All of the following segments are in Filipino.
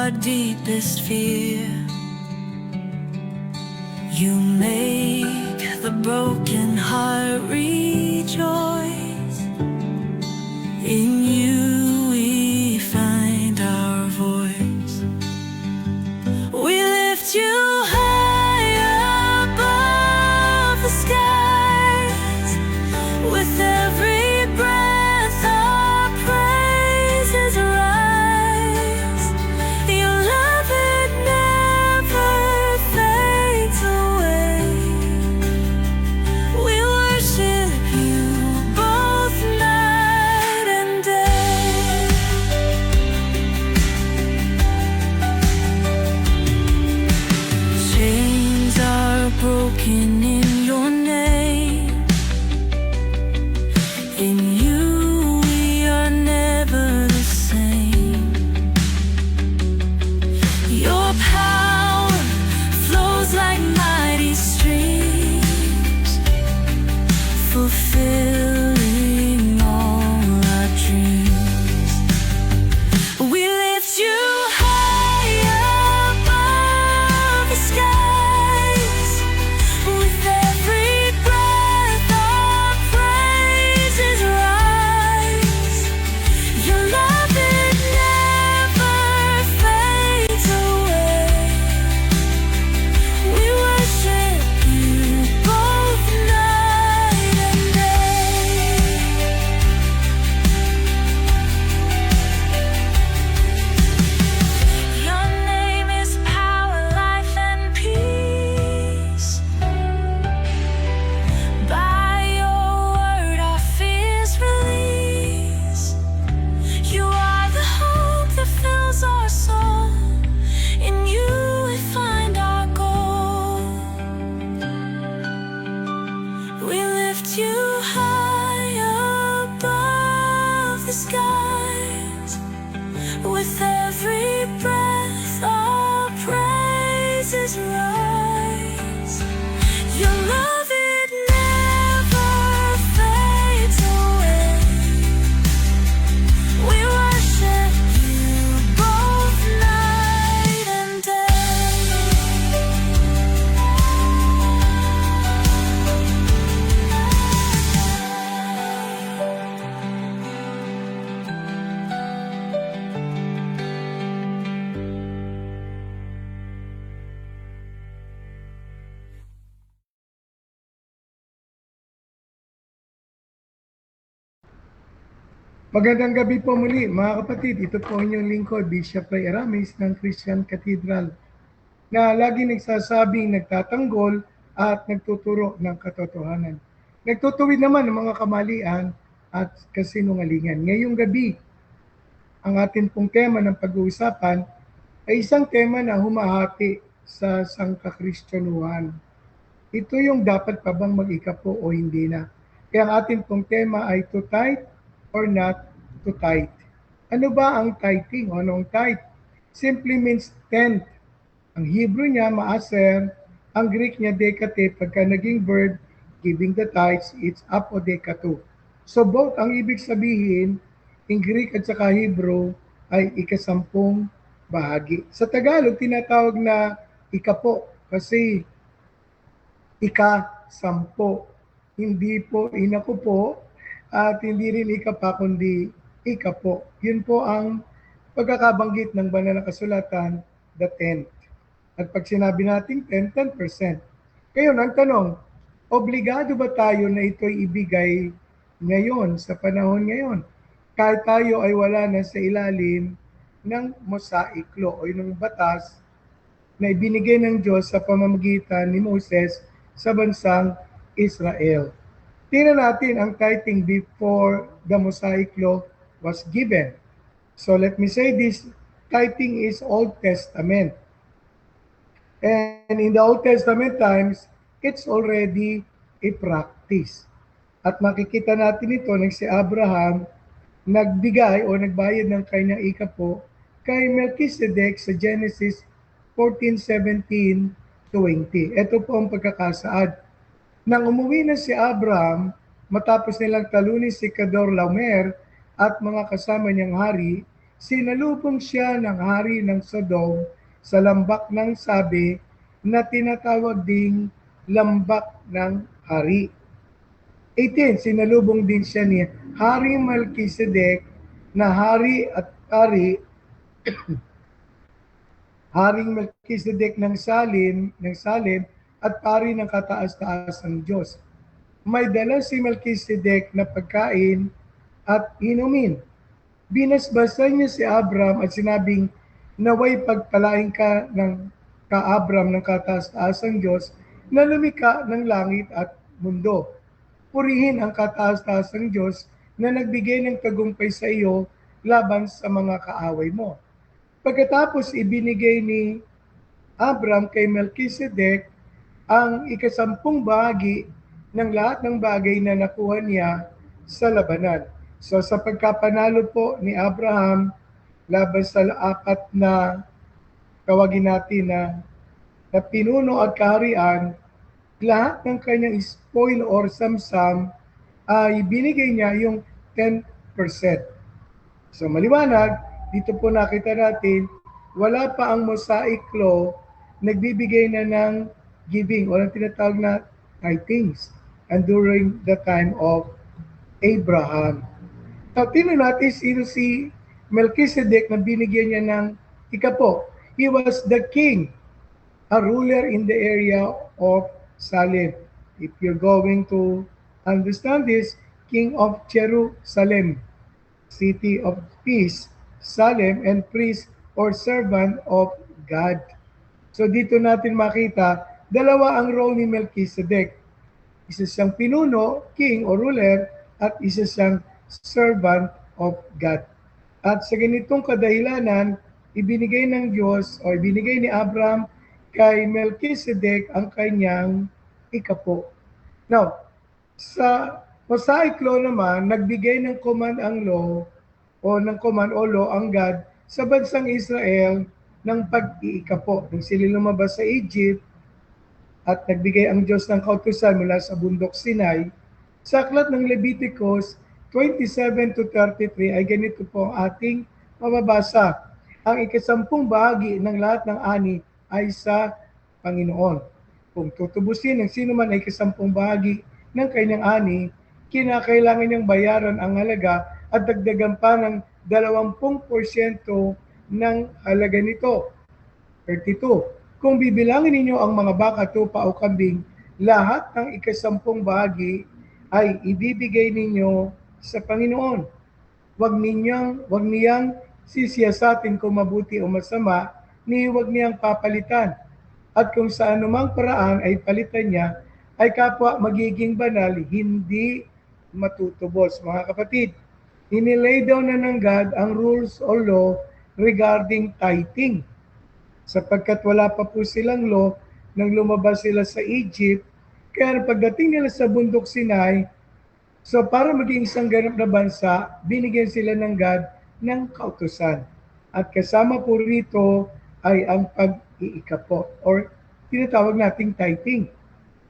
our deepest fear. You make the broken heart rejoice. In you we find our voice. We lift you high above the skies. With every breath our praises rise. Your love, it never fades away. We worship you both night and day. Chains are broken in your name. In you we are never the same. Your power flows like mighty streams, fulfilling all our dreams. We lift you high above the skies. With every breath our praises rise. Your love, it never fades away. We worship you both night and day. Your name is power, life, and peace. By your word our fears release. You are the hope that fills our soul. In you we find our goal. We lift you high above the skies. With every breath our praises rise. Your love, it never fades away. We worship you both night and day. Magandang gabi po muli mga kapatid. Ito po ang inyong lingkod, Bishop Ray Aramis ng Christian Cathedral, na lagi nagsasabing nagtatanggol at nagtuturo ng katotohanan. Nagtutuwid naman ng mga kamalian at kasinungalingan. Ngayong gabi, ang atin pong tema ng pag-uusapan ay isang tema na humahati sa sangkakristyanuhan. Ito yung dapat pa bang mag-ikapo o hindi na. Kaya ang atin pong tema ay to tithe or not to tithe. Ano ba ang tithing o anong tithe? Simply means tenth. Ang Hebrew niya, maaser. Ang Greek niya, dekate. Pagka naging verb, giving the tithes, it's apodekato. So both ang ibig sabihin, in Greek at saka Hebrew, ay ikasampung bahagi. Sa Tagalog, tinatawag na ikapo kasi ika-sampo. Hindi po inakupo at hindi rin ikapa kundi ikapo. Yun po ang pagkakabanggit ng banal na kasulatan, the tenth. At pag sinabi natin 10%. Ngayon, ang tanong, obligado ba tayo na ito'y ibigay ngayon, sa panahon ngayon? Kahit tayo ay wala na sa ilalim ng Mosaic Law o yung batas na ibinigay ng Diyos sa pamamagitan ni Moses sa bansang Israel. Tingnan natin ang tithing before the Mosaic Law was given. So let me say this, tithing is Old Testament. And in the Old Testament times, it's already a practice. At makikita natin ito nang si Abraham nagbigay o nagbayad ng kanyang ikapo kay Melchizedek sa Genesis 14:17-20. Ito po ang pagkakasaad. Nang umuwi na si Abraham, matapos nilang talunin si Kedorlaomer at mga kasama niyang hari, sinalubong siya ng hari ng Sodom sa lambak ng Sabi na tinatawag ding lambak ng hari. 18, sinalubong din siya ni Haring Melchizedek na hari at pari, Haring Melchizedek ng Salem at pari ng kataas-taasang Diyos. May dala si Melchizedek na pagkain at inumin. Binasbasan niya si Abram at sinabing, naway pagpalain ka ng ka-Abram ng kataas-taasang Diyos na lumikha ng langit at mundo. Purihin ang kataas-taasang Diyos na nagbigay ng tagumpay sa iyo laban sa mga kaaway mo. Pagkatapos ibinigay ni Abram kay Melchizedek ang ikasampung bahagi ng lahat ng bagay na nakuha niya sa labanan. So sa pagkapanalo po ni Abraham laban sa apat na tawagin natin na pinuno at kaharian, lahat ng kanyang spoil or samsam ay binigay niya yung 10%. So maliwanag, dito po nakita natin, wala pa ang Mosaic Law, nagbibigay na ng giving o ang tinatawag na tithings and during the time of Abraham. Now, tingnan natin sino si Melchizedek na binigyan niya ng ikapo. He was the king, a ruler in the area of Salem. If you're going to understand this, king of Jerusalem, city of peace, Salem, and priest or servant of God. So dito natin makita, dalawa ang role ni Melchizedek. Isa siyang pinuno, king o ruler, at isa siyang servant of God. At sa ganitong kadahilanan, ibinigay ng Diyos o ibinigay ni Abraham kay Melchizedek ang kanyang ikapo. Now, sa Mosaic Law naman, nagbigay ng command ang law o ng command o law ang God sa bansang Israel ng pag-iikapo. Nung sila lumabas sa Egypt at nagbigay ang Diyos ng kautusan mula sa bundok Sinai, sa aklat ng Leviticus 27 to 33 ay ganito po ang ating mababasa. Ang ikasampung bahagi ng lahat ng ani ay sa Panginoon. Kung tutubusin ng sino man ay ikasampung bahagi ng kanyang ani, kinakailangan niyang bayaran ang halaga at dagdagan pa ng 20% ng halaga nito. 32. Kung bibilangin ninyo ang mga baka, tupa o kambing, lahat ng ikasampung bahagi ay ibibigay ninyo sa Panginoon. Huwag niyang sisiyasatin kung mabuti o masama, ni huwag niyang papalitan. At kung sa anumang paraan ay palitan niya, ay kapwa magiging banal, hindi matutubos. Mga kapatid, inilay daw na ng God ang rules or law regarding tithing. Sapagkat wala pa po silang law nang lumabas sila sa Egypt, kaya pagdating nila sa bundok Sinai, so para maging isang ganap na bansa, binigyan sila ng God ng kautusan. At kasama po rito ay ang pag-iikapo or tinatawag nating tithing.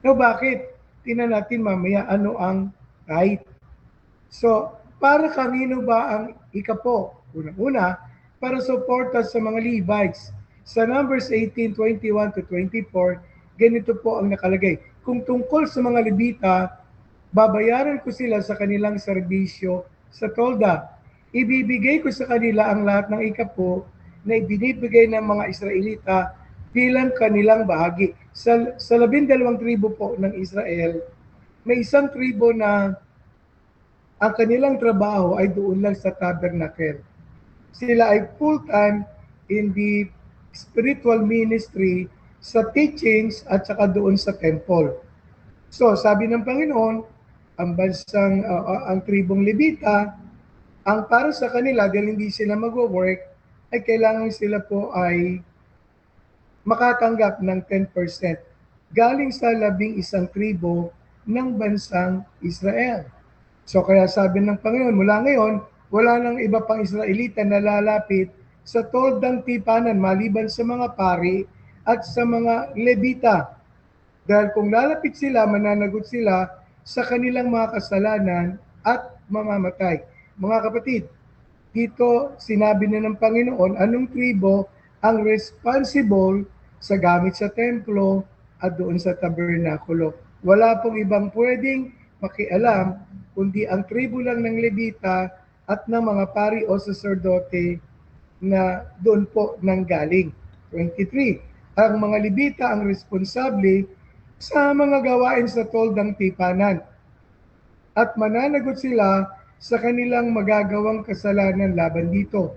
Now bakit? Tingnan natin mamaya ano ang tithe. So, para kanino ba ang ikapo? Unang-una, para suporta sa mga Levites. Sa Numbers 18:21 to 24, ganito po ang nakalagay. Kung tungkol sa mga Levita, babayaran ko sila sa kanilang serbisyo sa tolda. Ibibigay ko sa kanila ang lahat ng ikapo na ibinibigay ng mga Israelita bilang kanilang bahagi. Sa 12 tribo po ng Israel, may isang tribo na ang kanilang trabaho ay doon lang sa tabernacle. Sila ay full-time in the spiritual ministry sa teachings at saka doon sa temple. So, sabi ng Panginoon, ang tribong Levita, ang para sa kanila, dahil hindi sila mag-work, ay kailangan sila po ay makatanggap ng 10% galing sa 11 tribo ng bansang Israel. So kaya sabi ng Panginoon, mula ngayon, wala nang iba pang Israelita na lalapit sa toldang tipanan maliban sa mga pari at sa mga Levita. Dahil kung lalapit sila, mananagot sila sa kanilang mga kasalanan at mamamatay. Mga kapatid, dito sinabi na ng Panginoon anong tribo ang responsible sa gamit sa templo at doon sa tabernakulo. Wala pong ibang pwedeng makialam kundi ang tribo lang ng Levita at ng mga pari o saserdote na doon po nanggaling. 23. Ang mga Levita ang responsable sa mga gawain sa toldang tipanan at mananagot sila sa kanilang magagawang kasalanan laban dito.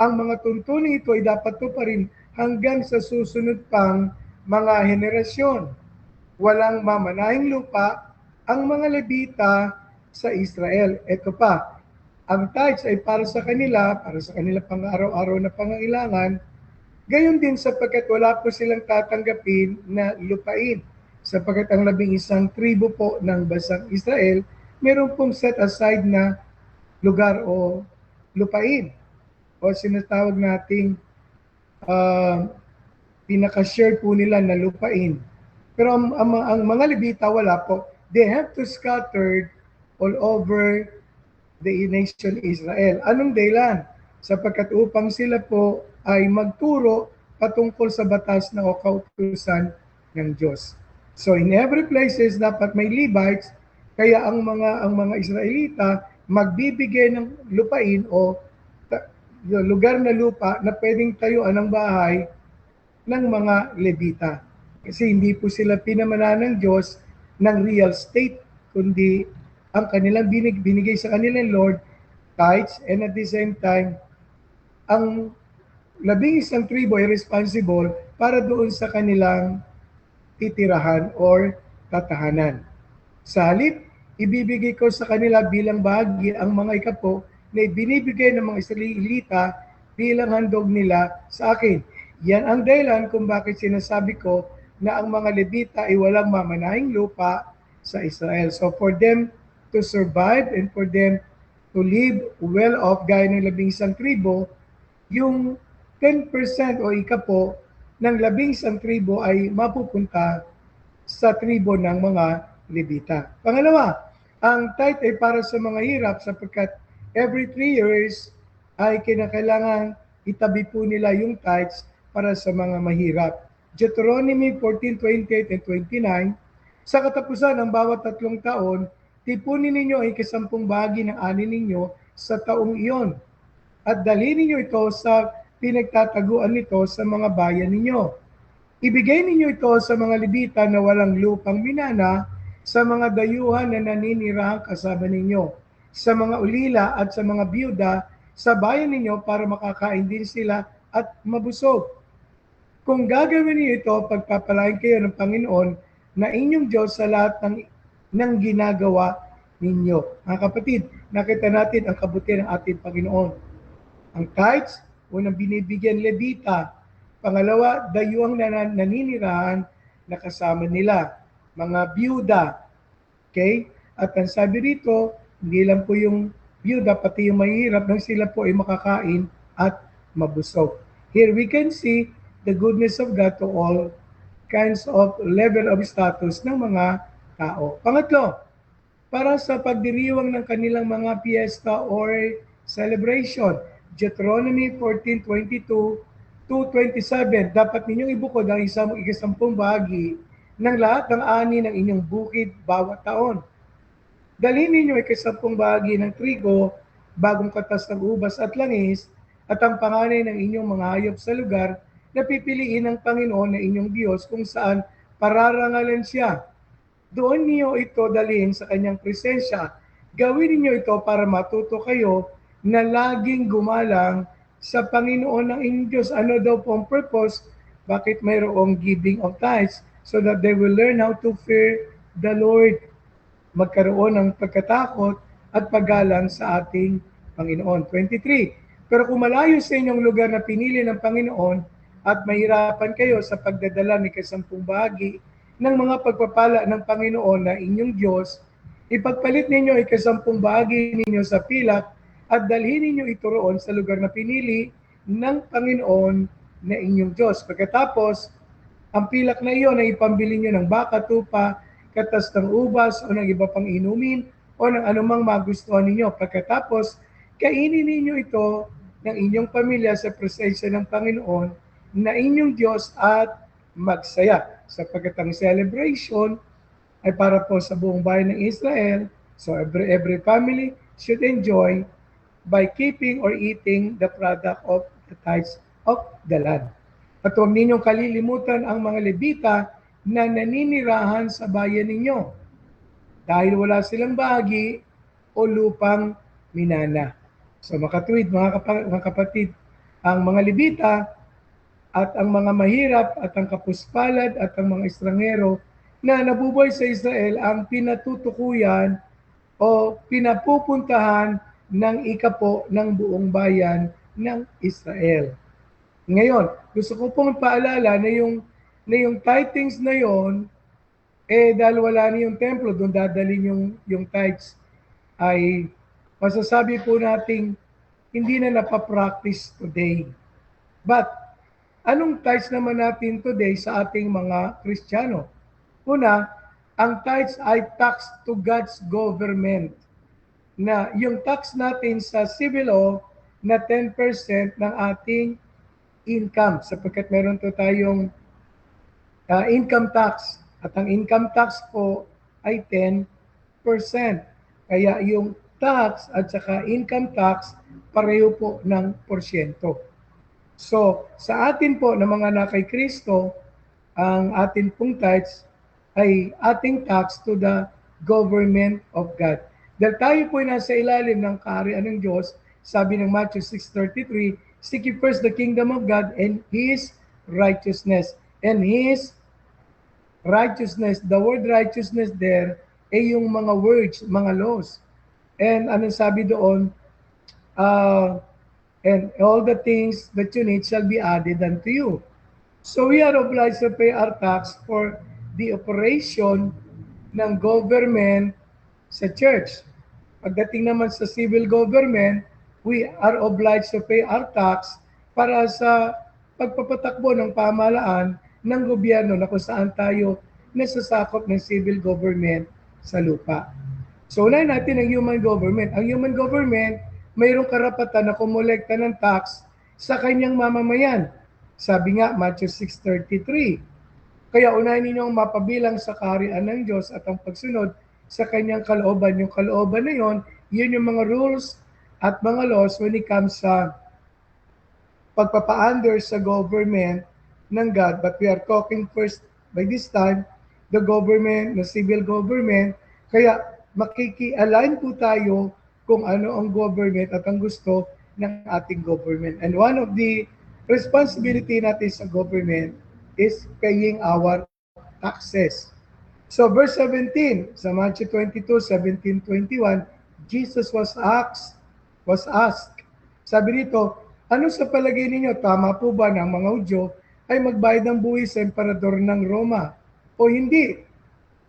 Ang mga tuntunin ito ay dapat tuparin hanggang sa susunod pang mga henerasyon. Walang mamanahing lupa ang mga Levita sa Israel. Ito pa, ang tithes ay para sa kanila pang araw-araw na pangangailangan, gayon din sapagkat wala po silang tatanggapin na lupain. Sapagkat ang 11 tribo po ng bansang Israel, meron pong set aside na lugar o lupain o sinatawag nating pinaka-share po nila na lupain. Pero ang mga Levita wala po. They have to scatter all over the nation Israel. Anong dahilan? Sapagkat upang sila po ay magturo patungkol sa batas na o kautusan ng Diyos. So in every places dapat may Levites, kaya ang mga Israelita magbibigay ng lupain o lugar na lupa na pwedeng tayuan ng bahay ng mga Levita. Kasi hindi po sila pinamana ng Diyos ng real estate, kundi ang kanilang binigay sa kanilang Lord, tithes, and at the same time, ang 11 tribo ay responsible para doon sa kanilang titirahan or tatahanan. Sa halip, ibibigay ko sa kanila bilang bahagi ang mga ikapo na ibinibigay ng mga Israelita bilang handog nila sa akin. Yan ang dahilan kung bakit sinasabi ko na ang mga Levita ay walang mamanahing lupa sa Israel. So for them to survive and for them to live well off gaya ng 11 tribo, yung 10% o ikapo ng 11 tribo ay mapupunta sa tribo ng mga Levita. Pangalawa, ang tithe ay para sa mga hirap sapagkat every 3 years ay kinakailangan itabi po nila yung tithes para sa mga mahirap. Deuteronomy 14:28 and 29, sa katapusan ng bawat 3 taon, tipunin ninyo ay 10 bahagi ng ani ninyo sa taong iyon at dalhin ninyo ito sa pinagtataguan nito sa mga bayan ninyo. Ibigay ninyo ito sa mga Levita na walang lupang minana, sa mga dayuhan na naninirahang kasama ninyo, sa mga ulila at sa mga biyuda sa bayan ninyo para makakain din sila at mabusog. Kung gagawin niyo ito, pagpapalain kayo ng Panginoon na inyong Diyos sa lahat ng ginagawa ninyo. Mga kapatid, nakita natin ang kabutihan ng ating Panginoon. Ang tithes, unang binibigyan Levita. Pangalawa, dayuhang naninirahan na kasama nila. Mga byuda. Okay? At ang sabi rito, hindi lang po yung byuda, pati yung mahirap nang sila po ay makakain at mabusog. Here we can see the goodness of God to all kinds of level of status ng mga tao. Pangatlo, para sa pagdiriwang ng kanilang mga fiesta or celebration, Deuteronomy 14:22 to 27, dapat ninyong ibukod ang 10 bahagi ng lahat ng ani ng inyong bukid bawat taon. Dalhin ninyo ay 10 bahagi ng trigo, bagong katas ng ubas at langis, at ang panganay ng inyong mga hayop sa lugar na pipiliin ng Panginoon na inyong Diyos kung saan pararangalan siya. Doon niyo ito dalhin sa kanyang presensya. Gawin niyo ito para matuto kayo na laging gumalang sa Panginoon ng inyong Diyos. Ano daw po ang purpose? Bakit mayroong giving of tithes? So that they will learn how to fear the Lord. Magkaroon ng pagkatakot at paggalang sa ating Panginoon. 23. Pero kung malayo sa inyong lugar na pinili ng Panginoon at mahirapan kayo sa pagdadala ni 10 bahagi ng mga pagpapala ng Panginoon na inyong Diyos, ipagpalit ninyo ay 10 bahagi ninyo sa pilak at dalhin ninyo ito roon sa lugar na pinili ng Panginoon na inyong Diyos. Pagkatapos, ang pilak na iyon ay ipambili nyo ng baka, tupa, katas ng ubas o ng iba pang inumin o ng anumang magustuhan ninyo. Pagkatapos, kainin ninyo ito ng inyong pamilya sa presensya ng Panginoon na inyong Diyos at magsaya. Sapagkat ang celebration ay para po sa buong bayan ng Israel. So every family should enjoy by keeping or eating the product of the tithes of the land. At huwag ninyong kalilimutan ang mga Levita na naninirahan sa bayan ninyo dahil wala silang bahagi o lupang minana. So makatuwid mga kapatid, ang mga Levita at ang mga mahirap at ang kapuspalad at ang mga estranghero na nabubuhay sa Israel ang pinatutukuyan o pinapupuntahan ng ikapo ng buong bayan ng Israel. Ngayon, gusto ko pong paalala na yung tithings na yon, dahil wala na yung templo, doon dadalhin yung tithes, ay masasabi po nating hindi na napapractice today. But, anong tithes naman natin today sa ating mga Kristiyano? Una, ang tithes ay tax to God's government. Na yung tax natin sa civil law na 10% ng ating income sapagkat meron to tayong income tax at ang income tax po ay 10%. Kaya yung tax at saka income tax pareho po ng porsyento. So sa atin po na mga anak kay Kristo, ang atin pong tithes ay ating tax to the government of God. Dahil tayo po ay nasa ilalim ng kaharian ng Diyos, sabi ng Matthew 6:33, seek ye first the kingdom of God and His righteousness. And His righteousness, the word righteousness there, ay yung mga words, mga laws. And anong sabi doon? And all the things that you need shall be added unto you. So we are obliged to pay our tax for the operation ng government sa church. Pagdating naman sa civil government, we are obliged to pay our tax para sa pagpapatakbo ng pamahalaan ng gobyerno na kung saan tayo nasasakop ng civil government sa lupa. So unahin natin ang human government. Ang human government, mayroong karapatan na kumolekta ng tax sa kanyang mamamayan. Sabi nga, Matthew 6:33. Kaya unahin ninyong mapabilang sa kaharian ng Diyos at ang pagsunod sa kanyang kalooban. Yung kalooban na yon, yun yung mga rules at mga laws when it comes sa pagpapa-under sa government ng God. But we are talking first by this time, the government, the civil government. Kaya makiki-align po tayo kung ano ang government at ang gusto ng ating government. And one of the responsibility natin sa government is paying our taxes. So verse 17, sa Matthew 22:17-21, Jesus was asked. Sabi dito, ano sa palagay ninyo, tama po ba na ang mga Hudyo ay magbayad ng buwis sa emperador ng Roma o hindi?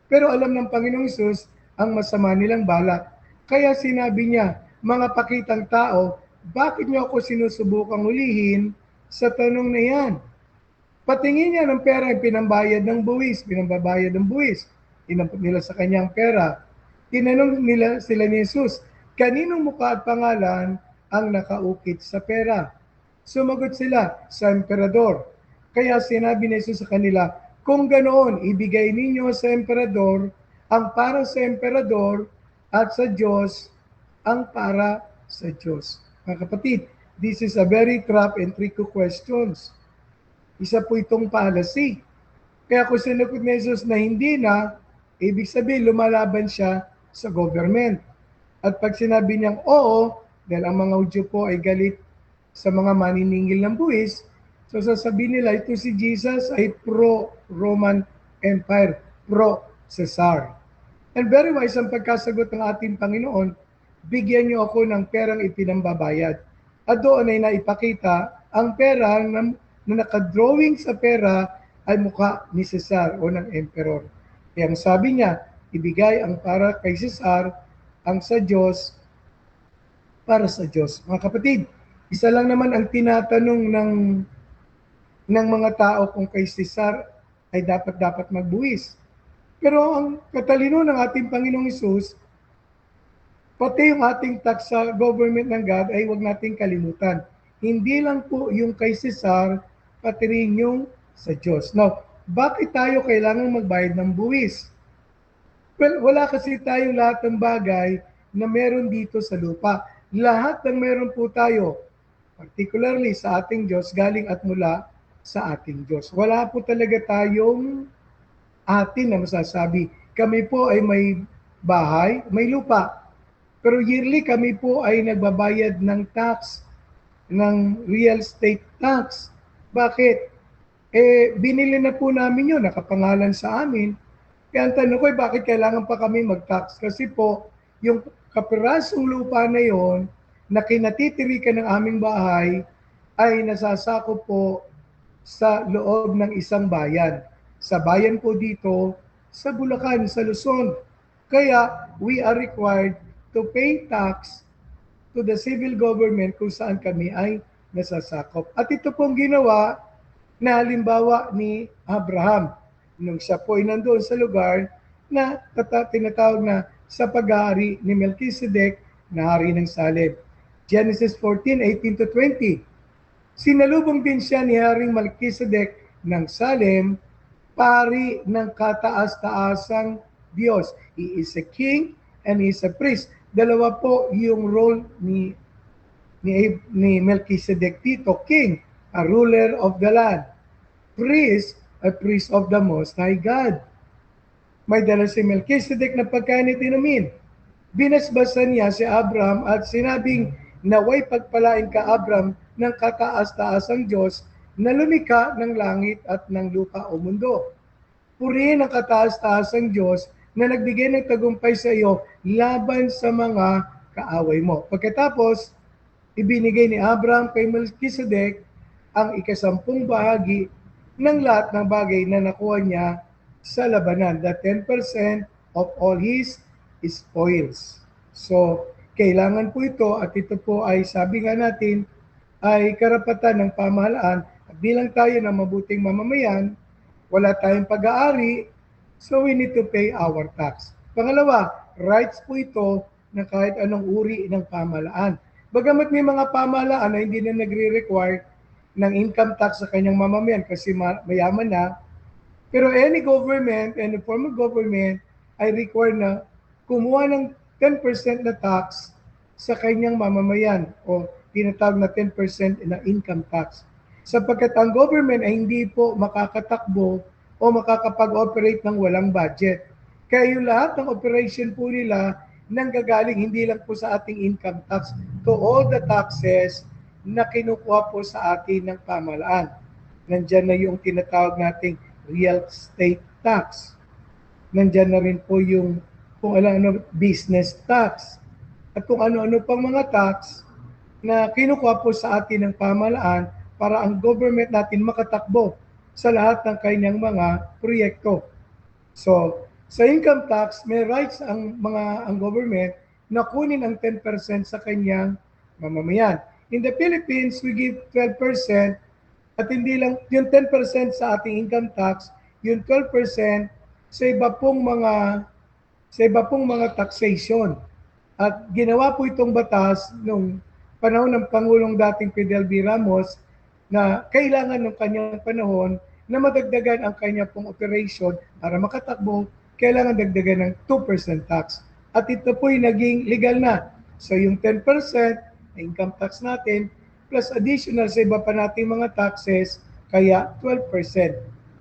Pero alam ng Panginoong Hesus ang masama nilang balak. Kaya sinabi niya, mga pakitang tao, bakit niyo ako sinusubukang hulihin sa tanong na yan? Patingin niya ng pera yung pinambayad ng buwis, pinambabayad ng buwis. Inampot nila sa kanyang pera. Tinanong nila sila ni Jesus, kaninong mukha at pangalan ang nakaukit sa pera? Sumagot sila, sa emperador. Kaya sinabi ni Jesus sa kanila, kung ganoon, ibigay ninyo sa emperador ang para sa emperador at sa Diyos ang para sa Diyos. Mga kapatid, this is a very trap and tricky questions. Isa po itong policy. Kaya kung sinagot ni Jesus na hindi na, ibig sabihin lumalaban siya sa government. At pag sinabi niyang oo, dahil ang mga Hudyo po ay galit sa mga maniningil ng buwis, so sasabihin nila ito si Jesus ay pro-Roman Empire, pro-Cesar. And very wise ang pagkasagot ng ating Panginoon, bigyan niyo ako ng perang ipinambabayad. At doon ay naipakita ang pera na nakadrawing sa pera ay mukha ni Cesar o ng emperor. Kaya ang sabi niya, ibigay ang para kay Cesar, ang sa Diyos, para sa Diyos. Mga kapatid, isa lang naman ang tinatanong ng mga tao kung kay Cesar ay dapat magbuwis. Pero ang katalino ng ating Panginoong Hesus, Pati yung ating tax sa government ng God ay huwag nating kalimutan. Hindi lang po yung kay Cesar, pati rin yung sa Diyos. Now, bakit tayo kailangan magbayad ng buwis? Well, wala kasi tayong lahat ng bagay na meron dito sa lupa. Lahat ng meron po tayo, particularly sa ating Diyos, galing at mula sa ating Diyos. Wala po talaga tayong atin na masasabi. Kami po ay may bahay, may lupa. Pero yearly kami po ay nagbabayad ng tax, ng real estate tax. Bakit? Binili na po namin yun, nakapangalan sa amin. Kaya ang tanong ko bakit kailangan pa kami mag-tax? Kasi po, yung kapirasong lupa na yon na kinatitirikan ng aming bahay ay nasasako po sa loob ng isang bayan. Sa bayan po dito, sa Bulacan, sa Luzon. Kaya we are required to pay tax to the civil government kung saan kami ay nasasakop. At ito pong ginawa na halimbawa ni Abraham nung siya po ay nandoon sa lugar na tinatawag na sa pag-aari ni Melchizedek na hari ng Salem. Genesis 14:18-20. Sinalubong din siya ni Haring Melchizedek ng Salem, pari ng kataas-taasang Diyos. He is a king and he is a priest. Dalawa po yung role ni Melchizedek dito. King, a ruler of the land. Priest, a priest of the Most High God. May dala si Melchizedek na pagkain at inumin. Binasbasan niya si Abraham at sinabing, naway pagpalain ka Abraham ng kataas-taasang Diyos na lumikha ng langit at ng lupa o mundo. Purihin ang kataas-taasang Diyos na nagbigay ng tagumpay sa iyo laban sa mga kaaway mo. Pagkatapos, ibinigay ni Abraham kay Melchizedek ang ikasampung bahagi ng lahat ng bagay na nakuha niya sa labanan, the 10% of all his spoils. So, kailangan po ito at ito po ay sabi nga natin ay karapatan ng pamahalaan. Bilang tayo ng mabuting mamamayan, wala tayong pag-aari, so we need to pay our tax. Pangalawa, rights po ito ng kahit anong uri ng pamahalaan. Bagamat may mga pamahalaan na hindi na nagre-require ng income tax sa kanyang mamamayan kasi mayaman na, pero any government, any form of government ay require na kumuha ng 10% na tax sa kanyang mamamayan o tinatawag na 10% na income tax. Sapagkat ang government ay hindi po makakatakbo o makakapag-operate ng walang budget. Kaya yung lahat ng operation po nila nanggagaling hindi lang po sa ating income tax to all the taxes na kinukuha po sa atin ng pamahalaan. Nandyan na yung tinatawag nating real estate tax. Nandyan na rin po yung kung ano business tax. At kung ano-ano pang mga tax na kinukuha po sa atin ng pamahalaan para ang government natin makatakbo sa lahat ng kanyang mga proyekto. So, sa income tax, may rights ang government na kunin ang 10% sa kanyang mamamayan. In the Philippines, we give 12% at hindi lang yung 10% sa ating income tax, yung 12% sa iba pong mga taxation. At ginawa po itong batas nung panahon ng Pangulong dating Fidel V. Ramos na kailangan ng kanyang panahon na madagdagan ang kanya pong operation para makatakbo, kailangan dagdagan ng 2% tax. At ito po'y naging legal na. So yung 10% na income tax natin, plus additional sa iba pa nating mga taxes, kaya 12%.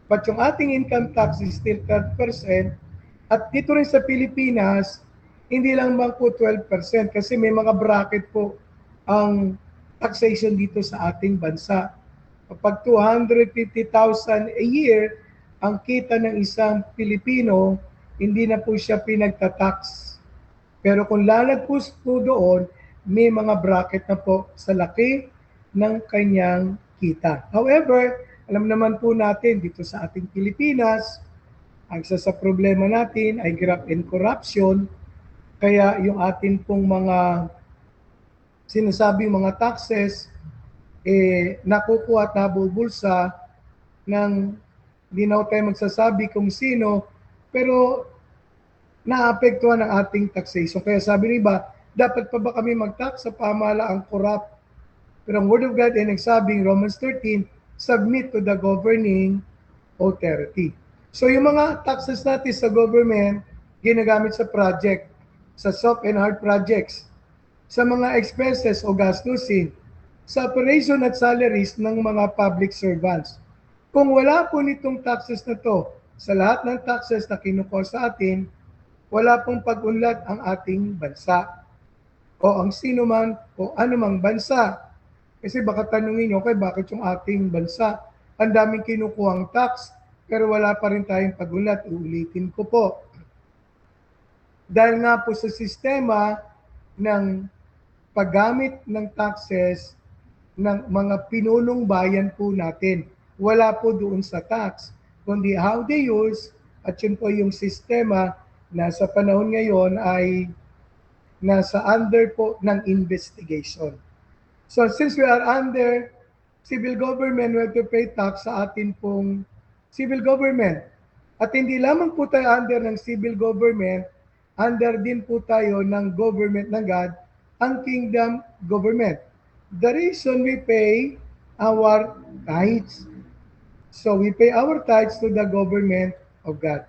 But yung ating income tax is still 12%. At dito rin sa Pilipinas, hindi lang bang po 12% kasi may mga bracket po ang taxation dito sa ating bansa. Kapag 250,000 a year, ang kita ng isang Pilipino, hindi na po siya pinagtatax. Pero kung lalagpus po doon, may mga bracket na po sa laki ng kanyang kita. However, alam naman po natin dito sa ating Pilipinas, ang isa sa problema natin ay graft and corruption. Kaya yung atin pong mga sinasabing mga taxes, nakukuha at nabubulsa ng hindi na tayo magsasabi kung sino, pero naapektuhan ang ating taxation. Kaya sabi ng iba, Dapat pa ba kami mag-tax sa pamahalaang corrupt? Pero ang Word of God ay nagsabing, Romans 13, submit to the governing authority. So yung mga taxes natin sa government, ginagamit sa project, sa soft and hard projects, sa mga expenses o gastusin, sa operation at salaries ng mga public servants. Kung wala po nitong taxes na to, sa lahat ng taxes na kinukuha sa atin, wala pong pag-unlad ang ating bansa o ang sino man o anumang bansa. Kasi baka tanungin nyo, okay, bakit yung ating bansa, ang daming kinukuhang tax, pero wala pa rin tayong pag-unlad? Uulitin ko po. Dahil nga po sa sistema ng paggamit ng taxes ng mga pinunong bayan po natin. Wala po doon sa tax, kundi how they use, at yun po yung sistema na sa panahon ngayon ay nasa under po ng investigation. So since we are under civil government, we have to pay tax sa atin pong civil government. At hindi lamang po tayo under ng civil government, under din po tayo ng government ng God, ang kingdom government. The reason we pay our tithes. So we pay our tithes to the government of God.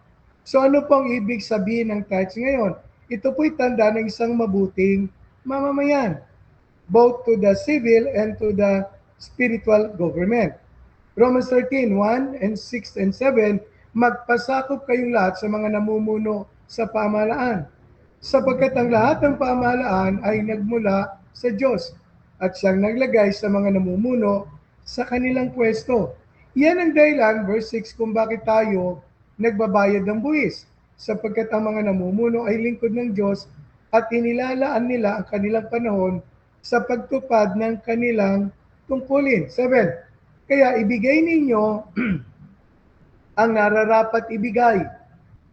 So ano pong ibig sabihin ng tithes ngayon? Ito po'y tanda ng isang mabuting mamamayan, both to the civil and to the spiritual government. Romans 13, 1 and 6 and 7, magpasakop kayong lahat sa mga namumuno sa pamahalaan, sapagkat ang lahat ng pamahalaan ay nagmula sa Diyos at siyang naglagay sa mga namumuno sa kanilang pwesto. Yan ang dahilan, verse 6, kung bakit tayo nagbabayad ng buwis, sapagkat ang mga namumuno ay lingkod ng Diyos at inilalaan nila ang kanilang panahon sa pagtupad ng kanilang tungkulin. 7. Kaya ibigay ninyo ang nararapat ibigay.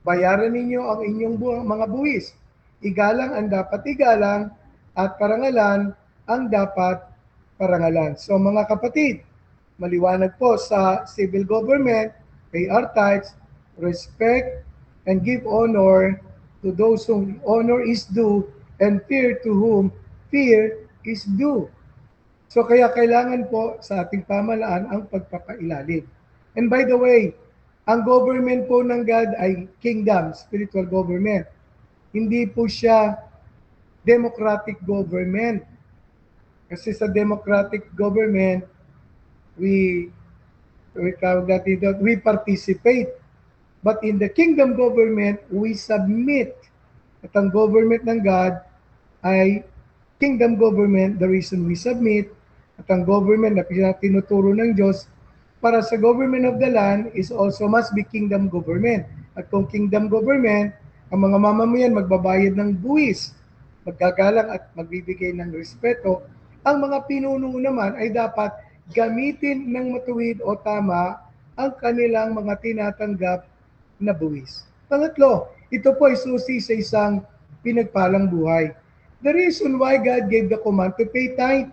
Bayaran ninyo ang inyong mga buwis. Igalang ang dapat igalang at parangalan ang dapat parangalan. So mga kapatid, maliwanag po sa civil government, pay our tithes, respect and give honor to those whom honor is due and fear to whom fear is due. So kaya kailangan po sa ating pamahalaan ang pagpapailalim. And by the way, ang government po ng God ay kingdom, spiritual government. Hindi po siya democratic government. Kasi sa democratic government, we participate. But in the kingdom government, we submit. At ang government ng God ay kingdom government, the reason we submit, at ang government na tinuturo ng Diyos para sa government of the land is also must be kingdom government. At kung kingdom government, ang mga mamamayan magbabayad ng buwis, maggagalang at magbibigay ng respeto. Ang mga pinuno naman ay dapat gamitin ng matuwid o tama ang kanilang mga tinatanggap na buwis. Pangatlo, ito po ay susi sa isang pinagpalang buhay. The reason why God gave the command to pay tithe,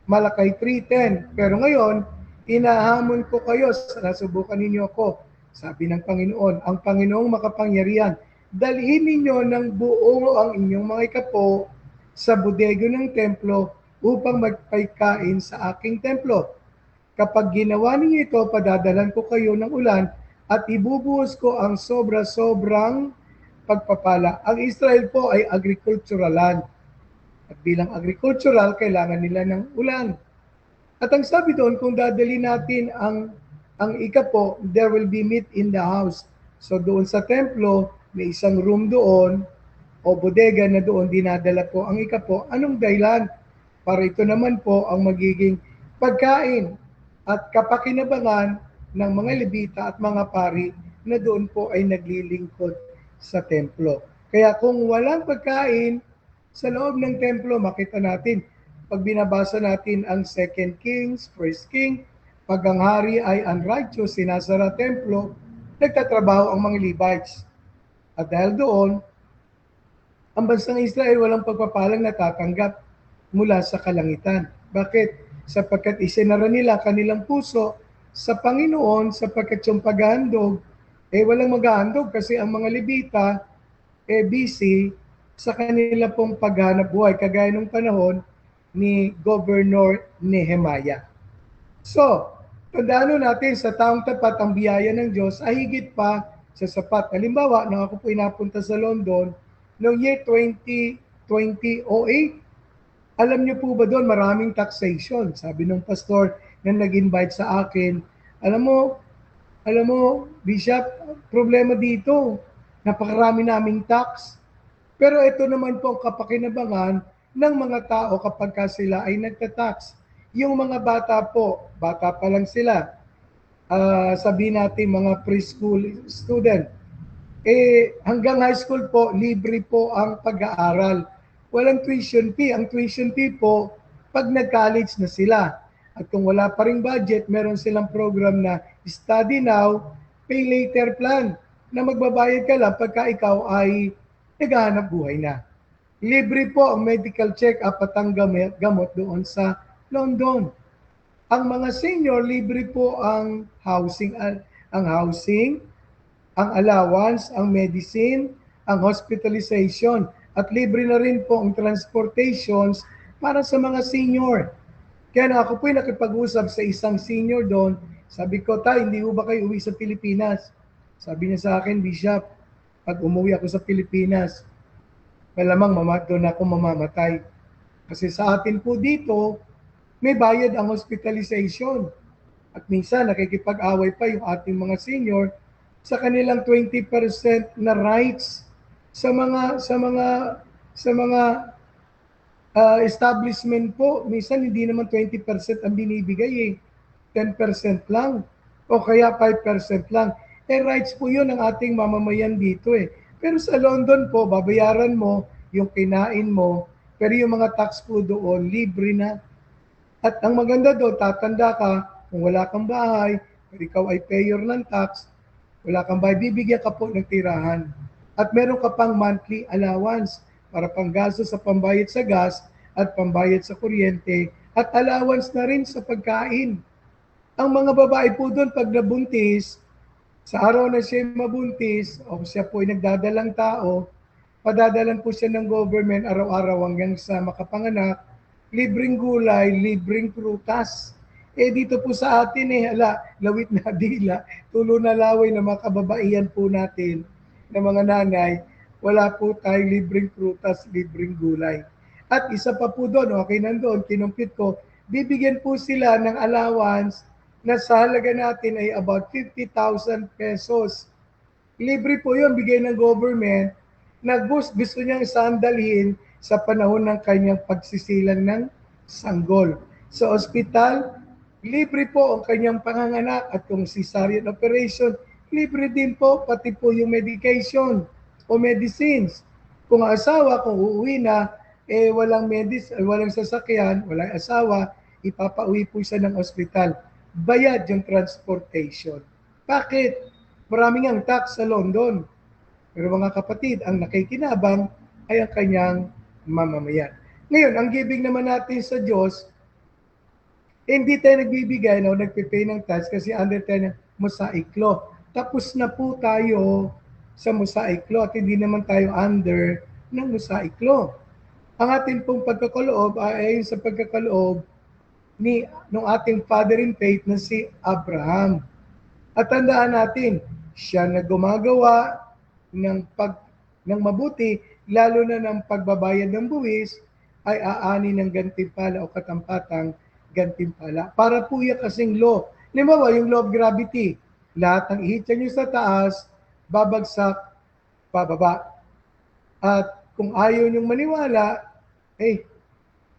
Malakay 3:10. Pero ngayon, inahamon ko kayo, nasubukan ninyo ako, sabi ng Panginoon, ang Panginoong makapangyarihan, dalhin ninyo ng buo ang inyong mga ikapo sa bodega ng templo upang magpaikain sa aking templo. Kapag ginawa ninyo ito, padadalan ko kayo ng ulan at ibubuhos ko ang sobra-sobrang pagpapala. Ang Israel po ay agricultural land. At bilang agricultural, kailangan nila ng ulan. At ang sabi doon, kung dadali natin ang ikapo, there will be meat in the house. So doon sa templo, may isang room doon o bodega na doon dinadala po ang ikapo. Anong dahilan? Para ito naman po ang magiging pagkain at kapakinabangan ng mga Levita at mga pari na doon po ay naglilingkod sa templo. Kaya kung walang pagkain sa loob ng templo, makita natin, pag binabasa natin ang 2 Kings, 1 King, pag ang hari ay unrighteous, sinasara templo, nagtatrabaho ang mga Levites. At dahil doon, ang bansang Israel walang pagpapalang natatanggap mula sa kalangitan. Bakit? Sapagkat isinara nila kanilang puso sa Panginoon, sapagkat yung paghahandog, walang maghahandog kasi ang mga Levita, busy sa kanila pong paghanap buhay, kagaya ng panahon ni Governor Nehemiah. So, tandaan natin sa taong tapat ang biyaya ng Diyos ay higit pa sa sapat. Halimbawa, nung ako po inapunta sa London, noong year 2008, alam niyo po ba doon maraming taxation? Sabi ng pastor na nag-invite sa akin, alam mo, Bishop, problema dito, napakarami naming tax. Pero ito naman po ang kapakinabangan ng mga tao kapag sila ay nagtatax. Yung mga bata po, bata pa lang sila, sabihin natin mga preschool student, hanggang high school po, libre po ang pag-aaral. Walang tuition fee. Ang tuition fee po, pag nag-college na sila. At kung wala pa ring budget, meron silang program na study now, pay later plan, na magbabayad ka lang pagka ikaw ay naghahanap buhay na. Libre po ang medical check-up at ang gamot doon sa London. Ang mga senior, libre po ang housing, ang allowance, ang medicine, ang hospitalization, at libre na rin po ang transportations para sa mga senior. Kaya na ako po nakipag-usap sa isang senior doon, sabi ko, tay, hindi ba kayo uwi sa Pilipinas? Sabi niya sa akin, Bishop, pag umuwi ako sa Pilipinas, malamang doon ako mamamatay. Kasi sa atin po dito, may bayad ang hospitalization. At minsan nakikipag-away pa yung ating mga senior sa kanilang 20% na rights sa mga establishment po. Minsan hindi naman 20% ang binibigay 10% lang o kaya 5% lang. Rights po yun ng ating mamamayan dito Pero sa London po, babayaran mo yung kinain mo, pero yung mga tax po doon, libre na. At ang maganda doon, tatanda ka, kung wala kang bahay, ikaw ay payer ng tax, wala kang bahay, bibigyan ka po ng tirahan. At meron ka pang monthly allowance para panggasto sa pambayad sa gas at pambayad sa kuryente at allowance na rin sa pagkain. Ang mga babae po doon pag nabuntis, sa araw na siya mabuntis o siya po ay nagdadalang tao, padadalan po siya ng government araw-araw hanggang sa makapanganak, libreng gulay, libreng prutas. Dito po sa atin lawit na dila, tulo na laway na mga kababaihan po natin, na mga nanay, wala po tayong libreng prutas, libreng gulay. At isa pa po doon, okay nandoon, kinumpit ko, bibigyan po sila ng allowance na sa halaga natin ay about 50,000 pesos. Libre po yun, bigay ng government na gusto niyang sandalhin sa panahon ng kanyang pagsisilang ng sanggol. Sa ospital, libre po ang kanyang panganganak at kung cesarean operation, libre din po pati po yung medication o medicines. Kung asawa, kung uuwi na, walang sasakyan, walang asawa, ipapauwi po siya ng ospital. Bayad yung transportation. Bakit? Maraming ang tax sa London. Pero mga kapatid, ang nakikinabang ay ang kanyang mamamayan. Ngayon, ang giving naman natin sa Diyos, hindi tayo nagbibigay nagpipay ng tax kasi under tayo ng Mosaic Law. Tapos na po tayo sa Mosaic Law at hindi naman tayo under ng Mosaic Law. Ang ating pong pagkakaloob ay sa pagkakaloob nung ating father in faith na si Abraham. At tandaan natin, siya na gumagawa ng mabuti, lalo na ng pagbabayad ng buwis, ay aani ng gantimpala o katampatang gantimpala. Para po yan kasing law. Halimbawa, yung law of gravity, lahat ng ihitsa nyo sa taas, babagsak, pababa. At kung ayaw nyong maniwala,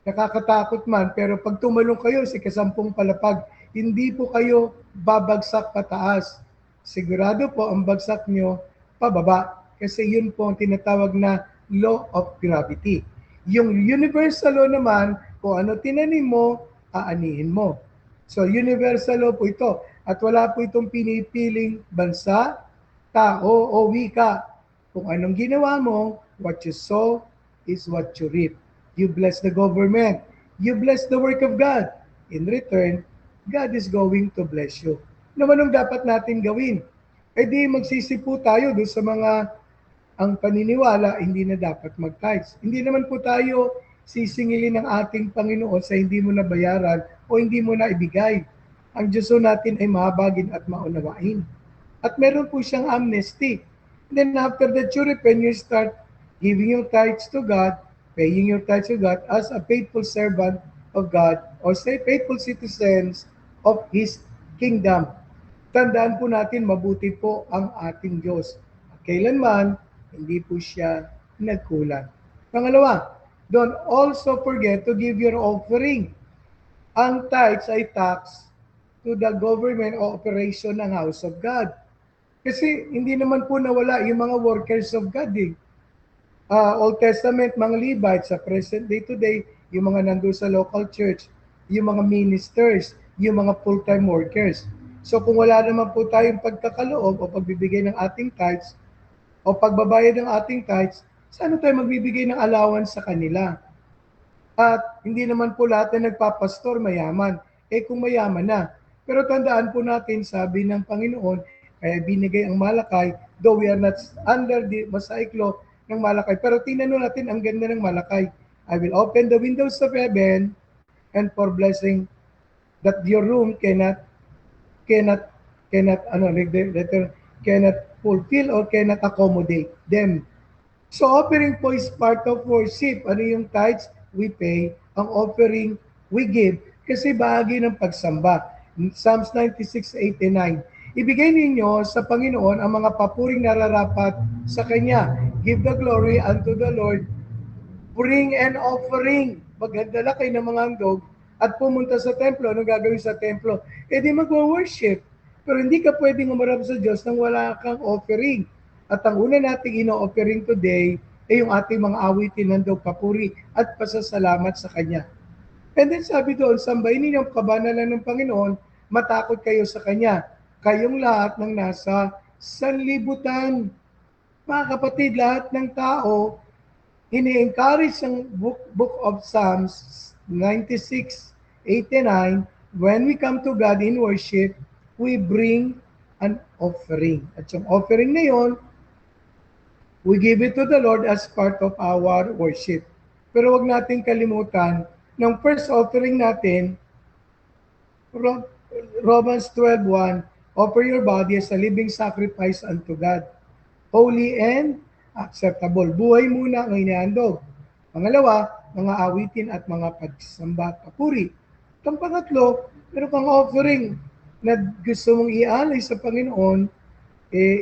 nakakatakot man, pero pag tumalong kayo sa ikasampung palapag, hindi po kayo babagsak pataas. Sigurado po ang bagsak nyo pababa. Kasi yun po ang tinatawag na law of gravity. Yung universal law naman, kung ano tinanim mo, aanihin mo. So universal law po ito. At wala po itong pinipiling bansa, tao o wika. Kung anong ginawa mo, what you sow is what you reap. You bless the government. You bless the work of God. In return, God is going to bless you. Naman ang dapat natin gawin? Di magsisipo tayo doon sa mga ang paniniwala, hindi na dapat mag-tithes. Hindi naman po tayo sisingilin ng ating Panginoon sa hindi mo na bayaran o hindi mo na ibigay. Ang Diyos po natin ay mahabagin at maunawain. At meron po siyang amnesty. And then after that you repent, you start giving your tithes to God, paying your tithes to God as a faithful servant of God or say faithful citizens of His kingdom. Tandaan po natin, mabuti po ang ating Diyos. Kailanman, hindi po siya nagkulang. Pangalawa, don't also forget to give your offering. Ang tithes ay tax to the government o operation ng house of God. Kasi hindi naman po nawala yung mga workers of God eh. Old Testament, mga Levites, sa present day today, yung mga nandun sa local church, yung mga ministers, yung mga full-time workers. So kung wala naman po tayong pagkakaloob o pagbibigay ng ating tithes o pagbabayad ng ating tithes, saan tayo magbibigay ng allowance sa kanila? At hindi naman po lahat na nagpapastor mayaman. Kung mayaman na. Pero tandaan po natin, sabi ng Panginoon, kaya binigay ang Malakay, though we are not under the Mosaic law ng Malakay. Pero tingnan natin ang ganda ng Malakay. I will open the windows of heaven and for blessing that your room cannot cannot fulfill or cannot accommodate them. So offering po is part of worship. Ano yung tithes? We pay. Ang offering, we give. Kasi bahagi ng pagsamba. Psalms 96:89. Ibigay ninyo sa Panginoon ang mga papuring nararapat sa Kanya. Give the glory unto the Lord. Bring an offering. Magdala kayo ng mga handog at pumunta sa templo. Anong gagawin sa templo? Di mag-worship. Pero hindi ka pwedeng umarap sa Diyos nang wala kang offering. At ang una nating ino-offering today ay yung ating mga awitin, handog, papuri at pasasalamat sa Kanya. And then sabi doon, sambahin ninyo ang kabanalan ng Panginoon, matakot kayo sa Kanya. Kayong lahat ng nasa sanlibutan. Mga kapatid, lahat ng tao, ini-encourage ang book of Psalms 96:89, when we come to God in worship, we bring an offering. At yung offering na yon, we give it to the Lord as part of our worship. Pero wag nating kalimutan, ng first offering natin, Romans 12:1, offer your body as a living sacrifice unto God, holy and acceptable. Buhay muna ang inihandog. Pangalawa, mga awitin at mga pagsamba at papuri. Itong pangatlo, meron kang offering na gusto mong ialay sa Panginoon,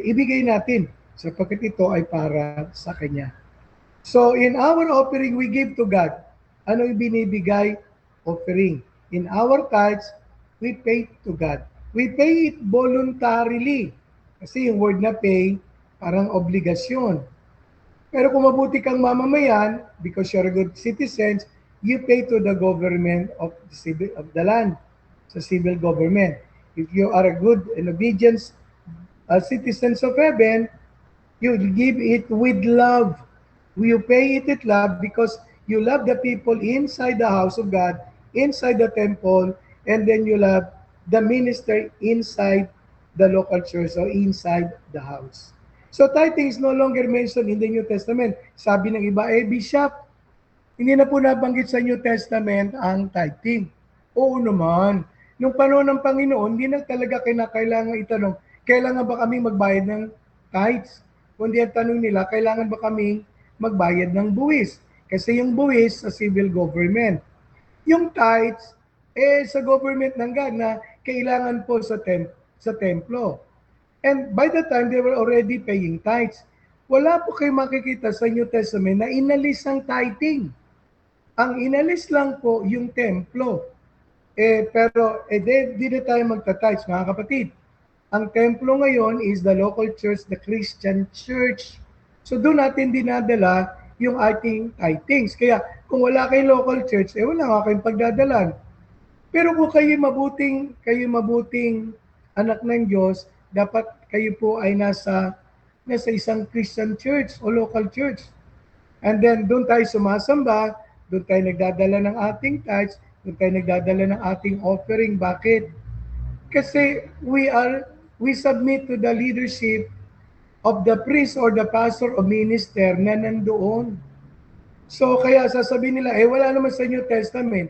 ibigay natin sapagkat ito ay para sa Kanya. So in our offering, we give to God. Ano yung binibigay? Offering. In our tithes, we pay to God. We pay it voluntarily. Kasi yung word na pay, parang obligasyon. Pero kung mabuti kang mamamayan, because you're a good citizen, you pay to the government of the land, sa civil government. If you are a good and obedient citizens of heaven, you give it with love. You pay it with love because you love the people inside the house of God, inside the temple, and then you love the minister inside the local church or inside the house. So tithing is no longer mentioned in the New Testament. Sabi ng iba, Bishop, hindi na po nabanggit sa New Testament ang tithing. Oo naman. Nung panahon ng Panginoon, hindi na talaga kailangan itanong, kailangan ba kaming magbayad ng tithes? Kundi ang tanong nila, kailangan ba kaming magbayad ng buwis? Kasi yung buwis sa civil government. Yung tithes, sa government ng God na kailangan po sa templo. And by the time, they were already paying tithes. Wala po kayo makikita sa New Testament na inalis ang tithing. Ang inalis lang po yung templo. Pero di na tayo magta-tithes, mga kapatid. Ang templo ngayon is the local church, the Christian church. So doon natin dinadala yung ating tithings. Kaya kung wala kayong local church, wala nga kayong pagdadalan. Pero kung kayo mabuting anak ng Diyos, dapat kayo po ay nasa isang Christian church o local church. And then doon tayo sumasamba, doon tayo nagdadala ng ating tithes, doon tayo nagdadala ng ating offering. Bakit? Kasi we submit to the leadership of the priest or the pastor o minister na nandoon. So kaya sasabihin nila, wala naman sa New Testament.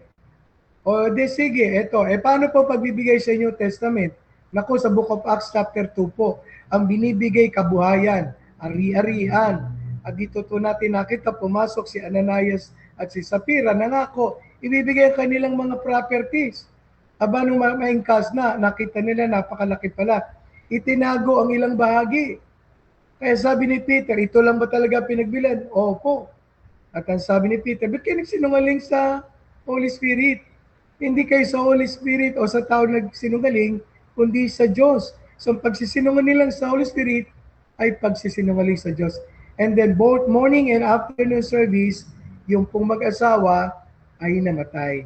O de sige, eto. Paano po pagbibigay sa New Testament? Naku, sa Book of Acts chapter 2 po, ang binibigay kabuhayan, ari-arian. At dito po natin nakita, pumasok si Ananias at si Sapphira, nangako, ibibigay ang kanilang mga properties. Aba, nung maingkas na, nakita nila napakalaki pala. Itinago ang ilang bahagi. Kaya sabi ni Peter, ito lang ba talaga pinagbilan? Opo. At ang sabi ni Peter, ba't kayo nagsinungaling sa Holy Spirit? Hindi kayo sa Holy Spirit o sa tao nagsinungaling, kundi sa Diyos. So ang pagsisinungaling lang sa Holy Spirit ay pagsisinungaling sa Diyos. And then both morning and afternoon service, yung pong mag-asawa ay namatay.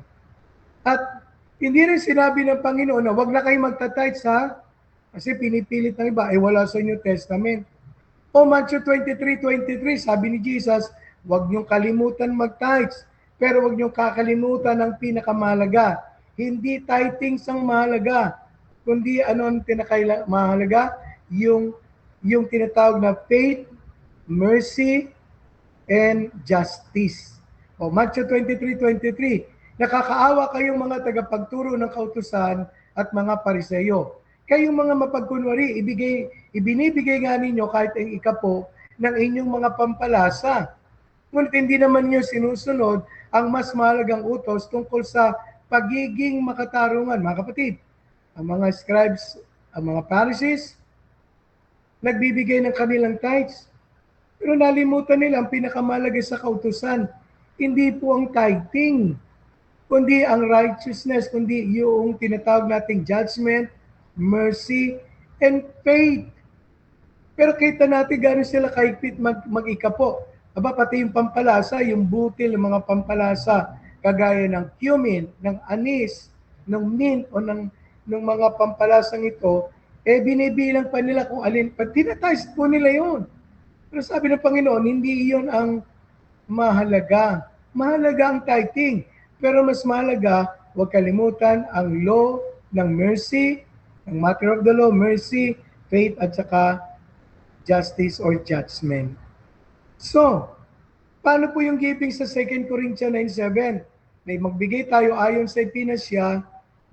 At hindi rin sinabi ng Panginoon na wag na kayo magta-tithes ha, kasi pinipilit ng iba, wala sa New Testament. O Matthew 23:23, sabi ni Jesus, wag niyong kalimutan mag-tithes, pero wag niyong kakalimutan ang pinakamahalaga. Hindi tithings ang mahalaga, kundi ano ang pinakamahalaga? Yung tinatawag na faith, mercy, and justice. O Matthew 23:23, nakakaawa kayong mga tagapagturo ng kautusan at mga pariseyo. Kayong mga mapagkunwari, ibinibigay nga ninyo kahit ang ikapo ng inyong mga pampalasa. Ngunit hindi naman nyo sinusunod ang mas mahalagang utos tungkol sa pagiging makatarungan. Mga kapatid, ang mga scribes, ang mga Pharisees, nagbibigay ng kanilang tithes. Pero nalimutan nila ang pinakamahalaga sa kautusan. Hindi po ang tithing, kundi ang righteousness, kundi yung tinatawag nating judgment, mercy, and faith. Pero kita natin gano'n sila kahigpit mag-ikapo. Aba, pati yung pampalasa, yung butil, yung mga pampalasa, kagaya ng cumin, ng anis, ng mint, o ng mga pampalasang ito, binibilang pa nila kung alin. Pag tinatize po nila yon. Pero sabi ng Panginoon, hindi iyon ang mahalaga. Mahalaga ang tithing. Pero mas mahalaga, huwag kalimutan ang law ng mercy, ang matter of the law, mercy, faith, at saka justice or judgment. So, paano po yung giving sa 2 Corinthians 9:7? May magbigay tayo ayon sa ipinasya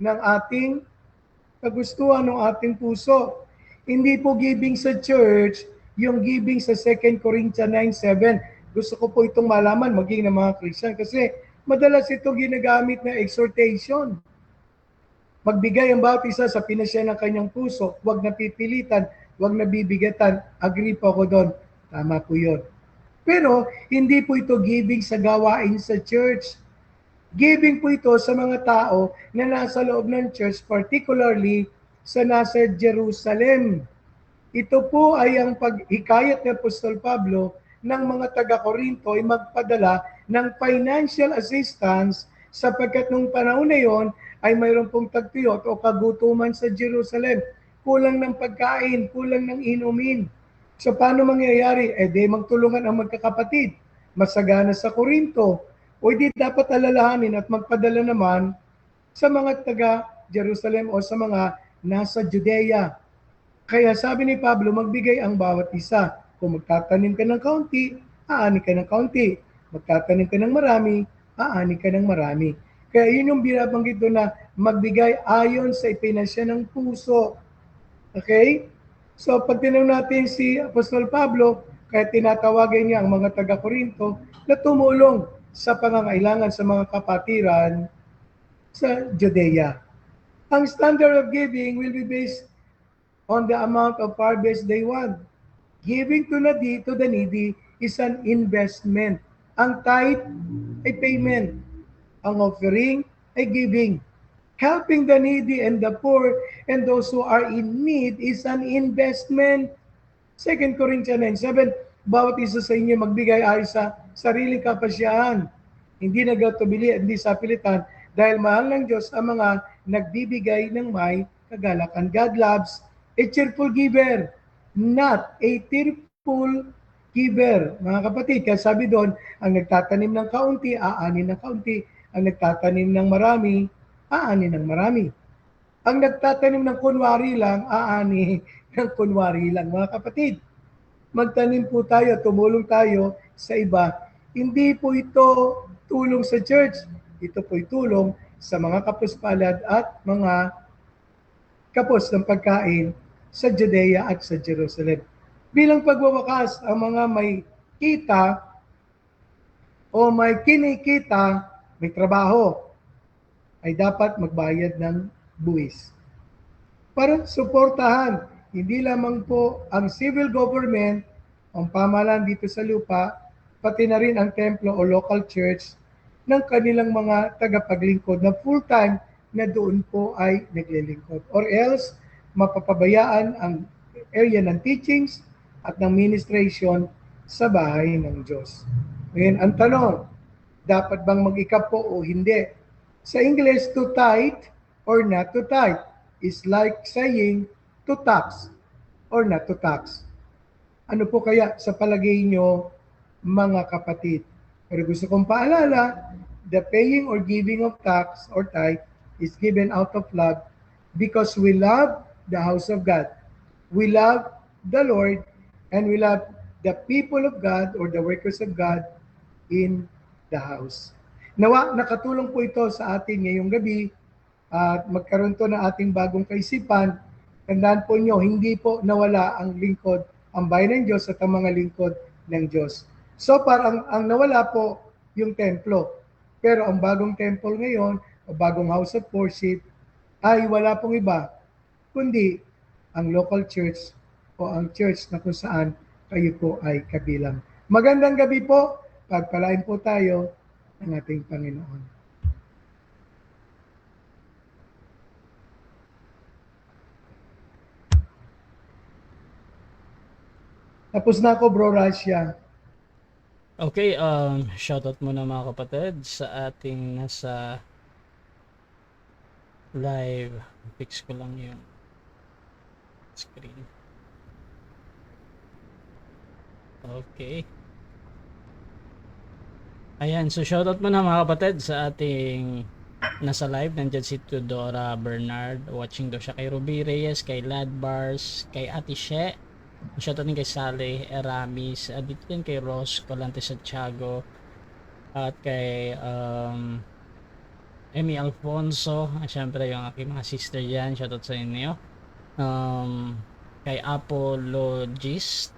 ng ating kagustuhan, ng ating puso. Hindi po giving sa church, yung giving sa 2 Corinthians 9:7. Gusto ko po itong malaman, maging ng mga Christian, kasi madalas ito ginagamit na exhortation. Magbigay ang bawat isa sa pinasya ng kanyang puso, huwag napipilitan, huwag nabibigatan. Agree po ako doon. Tama po yun. Pero hindi po ito giving sa gawain sa church. Giving po ito sa mga tao na nasa loob ng church, particularly sa nasa Jerusalem. Ito po ay ang paghikayat ni Apostol Pablo ng mga taga-Korinto ay magpadala ng financial assistance sapagkat nung panahon na yon ay mayroon pong tagtuyot o kagutuman sa Jerusalem. Kulang ng pagkain, kulang ng inumin. So paano mangyayari? Magtulungan ang magkakapatid. Masagana sa Korinto. O di dapat alalahanin at magpadala naman sa mga taga-Jerusalem o sa mga nasa Judea. Kaya sabi ni Pablo, magbigay ang bawat isa. Kung magtatanim ka ng kaunti, aani ka ng kaunti. Magtatanim ka ng marami, aani ka ng marami. Kaya yun yung binabanggit doon na magbigay ayon sa ipinasya ng puso. Okay? So pag tinanong natin si Apostol Pablo, kaya tinatawagan niya ang mga taga-Korinto na tumulong sa pangangailangan sa mga kapatiran sa Judea. Ang standard of giving will be based on the amount of harvest they want. Giving to the needy is an investment. Ang tithe ay payment. Ang offering ay giving. Helping the needy and the poor and those who are in need is an investment. 2 Corinthians 9:7, bawat isa sa inyo magbigay ayon sa sariling kapasyahan. Hindi nagatubili, hindi sa pilitan, dahil mahal ng Diyos ang mga nagbibigay ng may kagalakan. God loves a cheerful giver, not a tearful giver. Mga kapatid, kaya sabi doon, ang nagtatanim ng kaunti, aani ng kaunti. Ang nagtatanim ng marami, aani ng marami. Ang nagtatanim ng kunwari lang, aani ng kunwari lang, mga kapatid. magtanim po tayo, tumulong tayo sa iba. Hindi po ito tulong sa church. Ito po tulong sa mga kapuspalad at mga kapos ng pagkain sa Judea at sa Jerusalem. Bilang pagwawakas, ang mga may kita o may kinikita, may trabaho, ay dapat magbayad ng buwis. Para suportahan, hindi lamang po ang civil government, ang pamahalaan dito sa lupa, pati na rin ang templo o local church ng kanilang mga tagapaglingkod na full-time na doon po ay naglilingkod. Or else, mapapabayaan ang area ng teachings at ng ministration sa bahay ng Diyos. Ngayon, ang tanong, dapat bang mag-ikap po o hindi? Sa English, to tithe or not to tithe is like saying to tax or not to tax. Ano po kaya sa palagay nyo, mga kapatid? Pero gusto kong paalala, the paying or giving of tax or tithe is given out of love because we love the house of God. We love the Lord and we love the people of God or the workers of God in the house. Nawa, nakatulong po ito sa atin ngayong gabi at magkaroon to ng ating bagong kaisipan. Tandaan po nyo, hindi po nawala ang lingkod, ang bayan ng Diyos at ang mga lingkod ng Diyos. So parang ang nawala po yung templo. Pero ang bagong temple ngayon, o bagong house of worship, ay wala pong iba, kundi ang local church o ang church na kung saan kayo po ay kabilang. Magandang gabi po, pagpalain po tayo ng ating Panginoon. Tapos na ako, Bro Russia. Okay, shoutout muna mga kapatid sa ating nasa live. Fix ko lang yung screen. Okay. Ayan, so shoutout muna mga kapatid sa ating nasa live. Nandiyan si Tudora Bernard. Watching daw siya kay Ruby Reyes, kay Ladbars, kay Ate She. Shoutout din kay Sally Eramis. Dito din kay Ross Colante Santiago. At kay Emmy Alfonso. Siyempre yung aking mga sister dyan. Shoutout sa inyo. Kay Apologist.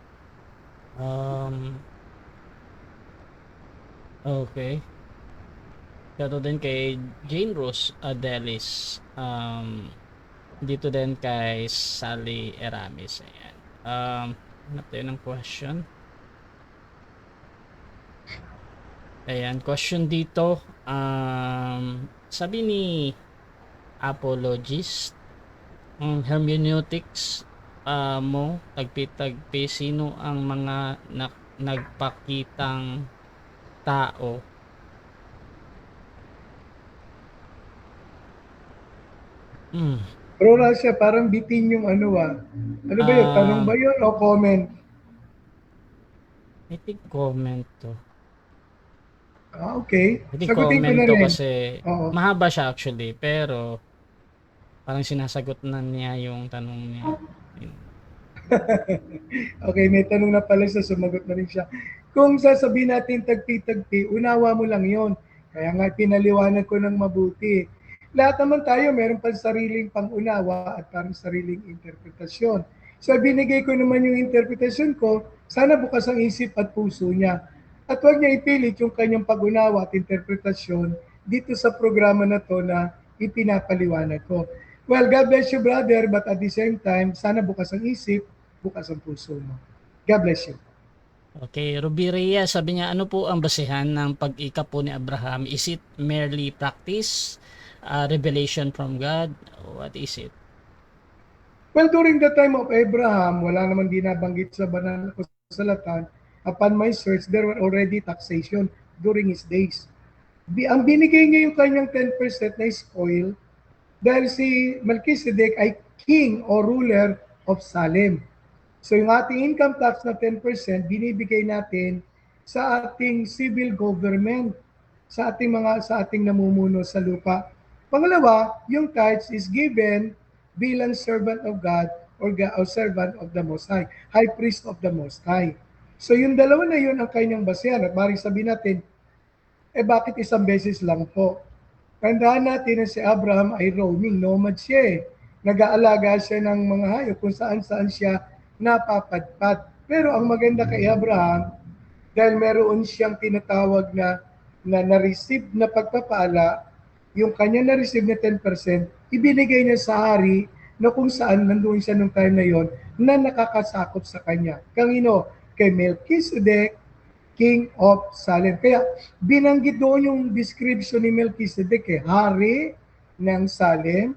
Okay. Shoutout din kay Jane Rose Adelis. Dito din kay Sally Eramis. Ayan. Hanap tayo ng question. Ayan, question dito. Sabi ni Apologist, hermeneutics mo, tagpi-tagpi, sino ang mga nagpakitang tao? Bro Russia, parang bitin yung ano Ano ba yun? Tanong ba yun o comment? I think comment to. Okay. I think Sagutin ko comment na to rin. kasi Oo. mahaba siya actually, pero parang sinasagot na niya yung tanong niya. Okay, may tanong na pala siya, sumagot na rin siya. Kung sasabihin natin tagpi-tagpi, unawa mo lang yon. Kaya nga pinaliwanag ko ng mabuti. Lahat naman tayo meron pa sariling pangunawa at parang sariling interpretasyon. So binigay ko naman yung interpretasyon ko, sana bukas ang isip at puso niya. At huwag niya ipilit yung kanyang pag-unawa at interpretasyon dito sa programa na to na ipinapaliwanag ko. Well, God bless you, brother, but at the same time, sana bukas ang isip, bukas ang puso mo. God bless you. Okay, Ruby Rhea, sabi niya, ano po ang basehan ng pag-ikap po ni Abraham? Is it merely practice? Revelation from God? What is it? Well, during the time of Abraham, wala naman dinabanggit sa banal na kasulatan. Upon my search, there were already taxation during his days. Ang binigay niya yung kanyang 10% na spoil dahil si Melchizedek ay king o ruler of Salem. So yung ating income tax na 10%, binibigay natin sa ating civil government, sa ating namumuno sa lupa. Pangalawa, yung tithes is given bilang servant of God or servant of the Most High, high priest of the Most High. So yung dalawa na yun ang kanyang basehan. At maaaring sabihin natin, bakit isang beses lang po? Tandaan natin na si Abraham ay roaming, nomad siya eh. Nag-aalaga siya ng mga hayop kung saan-saan siya napapadpad. Pero ang maganda kay Abraham, dahil meron siyang tinatawag na na-receive na pagpapala, yung kanya na-receive na 10%, ibinigay niya sa hari na kung saan nandoon siya nung time na yon na nakakasakop sa kanya. Kangino? Kay Melchizedek, King of Salem. Kaya binanggit doon yung description ni Melchizedek, hari ng Salem,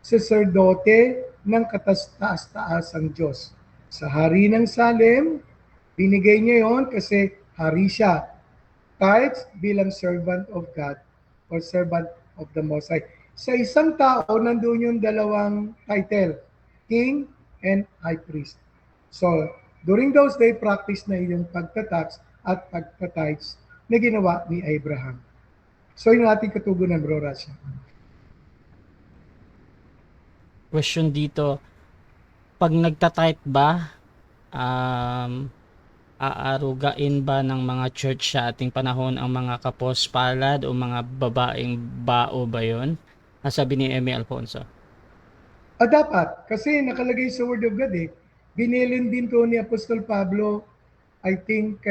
sacerdote ng kataas-taasang Diyos. Sa hari ng Salem, binigay niya yon kasi hari siya. Tithes bilang servant of God or servant of the Most High. Sa isang tao, nandun yung dalawang title, King and High Priest. So, during those days, practice na yung pagtatax at pagtatides na ginawa ni Abraham. So, yun ang ating katugunan, Bro Rasha. Question dito, pag nagtatithe ba, aarugain ba ng mga church sa ating panahon ang mga kapospalad o mga babaeng bao ba yun? Sabi ni Emmy Alfonso. Dapat, kasi nakalagay sa Word of God binilin din to ni Apostol Pablo, I think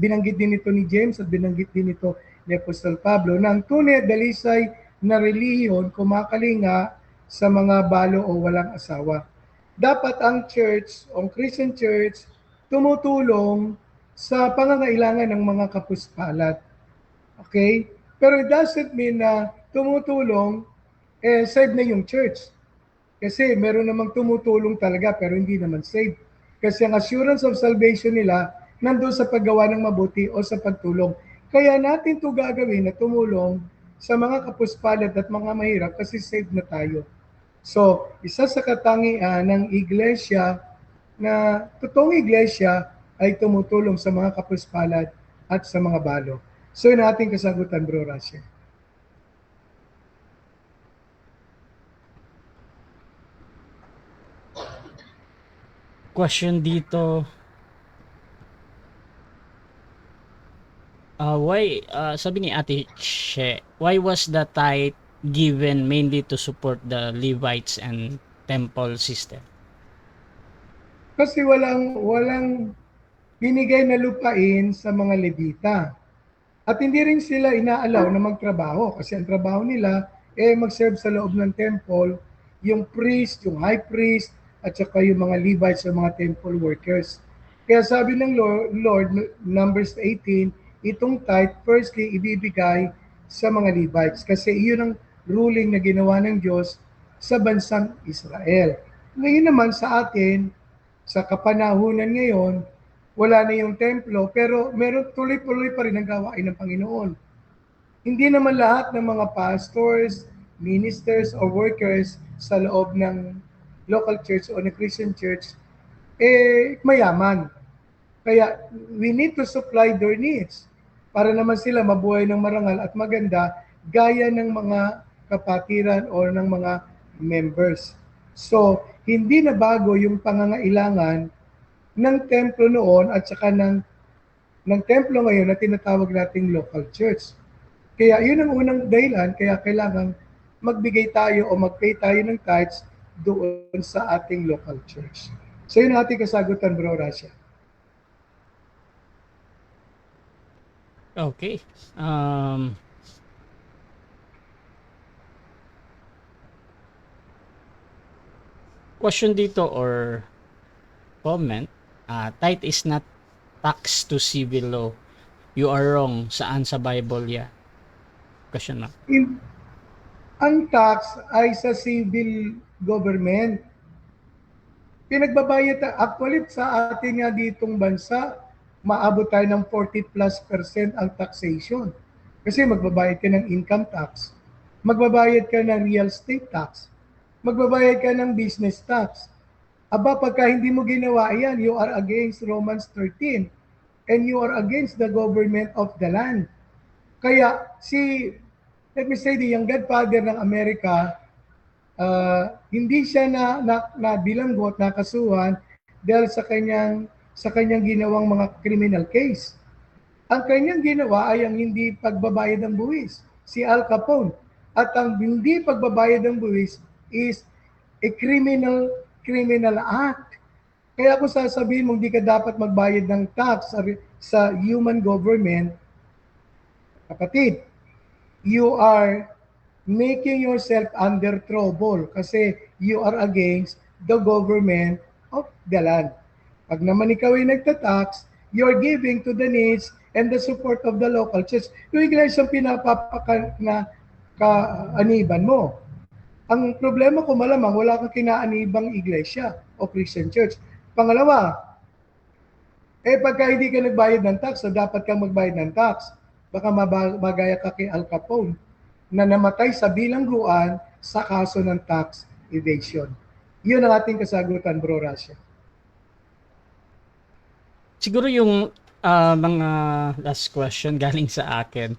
binanggit din ito ni James at binanggit din ito ni Apostol Pablo, na ang tunay at dalisay na relihiyon kumakalinga sa mga balo o walang asawa. Dapat ang church, ang Christian church, tumutulong sa pangangailangan ng mga kapuspalad. Okay? Pero it doesn't mean na tumutulong, save na yung church. Kasi meron namang tumutulong talaga pero hindi naman save. Kasi ang assurance of salvation nila nandun sa paggawa ng mabuti o sa pagtulong. Kaya natin ito gagawin na tumulong sa mga kapuspalad at mga mahirap kasi save na tayo. So, isa sa katangian ng iglesia na totoong iglesia ay tumutulong sa mga kapuspalad at sa mga balo. So, yun ating kasagutan, Bro Rasha. Question dito, sabi ni Ate Che, why was the tithe given mainly to support the Levites and temple system? Kasi walang binigay na lupain sa mga Levita. At hindi rin sila inaalaw na magtrabaho kasi ang trabaho nila mag-serve sa loob ng temple, yung priest, yung high priest, at saka yung mga Levites, yung mga temple workers. Kaya sabi ng Lord, Numbers 18, itong tithe firstly ibibigay sa mga Levites kasi iyon ang ruling na ginawa ng Diyos sa bansang Israel. Ngayon naman sa atin, sa kapanahunan ngayon, wala na yung templo, pero meron tuloy-tuloy pa rin ang gawain ng Panginoon. Hindi naman lahat ng mga pastors, ministers, or workers sa loob ng local church o ng Christian church, mayaman. Kaya we need to supply their needs para naman sila mabuhay ng marangal at maganda gaya ng mga kapatiran o ng mga members. So, hindi na bago yung pangangailangan ng templo noon at saka ng templo ngayon na tinatawag nating local church. Kaya yun ang unang dahilan, kaya kailangan magbigay tayo o mag-pay tayo ng tithes doon sa ating local church. So yun ang ating kasagutan, Bro Rasha. Okay. Question dito or comment, tithe is not tax to civil law. You are wrong. Saan sa Bible yan? Question mark. Ang tax ay sa civil government. Pinagbabayad, actually sa atin nga ditong bansa, maabot tayo ng 40+% ang taxation. Kasi magbabayad ka ng income tax, magbabayad ka ng real estate tax, magbabayad ka ng business tax. Aba, pagka hindi mo ginawa yan, you are against Romans 13 and you are against the government of the land. Kaya let me say, the young godfather ng Amerika, hindi siya na bilanggot, nakasuhan dahil sa kanyang ginawang mga criminal case. Ang kanyang ginawa ay ang hindi pagbabayad ng buwis, si Al Capone. At ang hindi pagbabayad ng buwis is a criminal act. Kaya kung sasabihin mo hindi ka dapat magbayad ng tax sa human government, kapatid, you are making yourself under trouble kasi you are against the government of the land. Pag naman ikaw ay nagtatax, you're giving to the needs and the support of the local church. Yung iglesia na kaaniban mo. Ang problema ko malamang wala kang kinaanibang iglesia o Christian church. Pangalawa, pagka hindi ka nagbayad ng tax, so dapat kang magbayad ng tax. Baka magaya ka kay Al Capone na namatay sa bilangguan sa kaso ng tax evasion. Yun ang ating kasagutan, Bro Rasha. Siguro yung mga last question galing sa akin.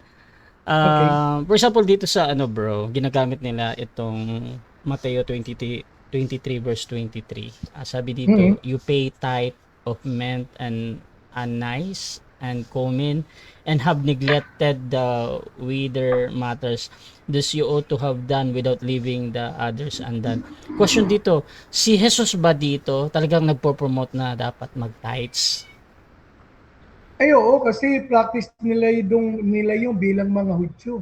Okay. For example, dito sa bro, ginagamit nila itong Mateo 23 verse 23. Sabi dito, you pay tithe of mint and anise and cumin and have neglected the weather matters. This you ought to have done without leaving the others undone. Question dito, si Jesus ba dito talagang nagpo-promote na dapat mag-tithes? Ay oo, kasi practice nila yung bilang mga Hudyo.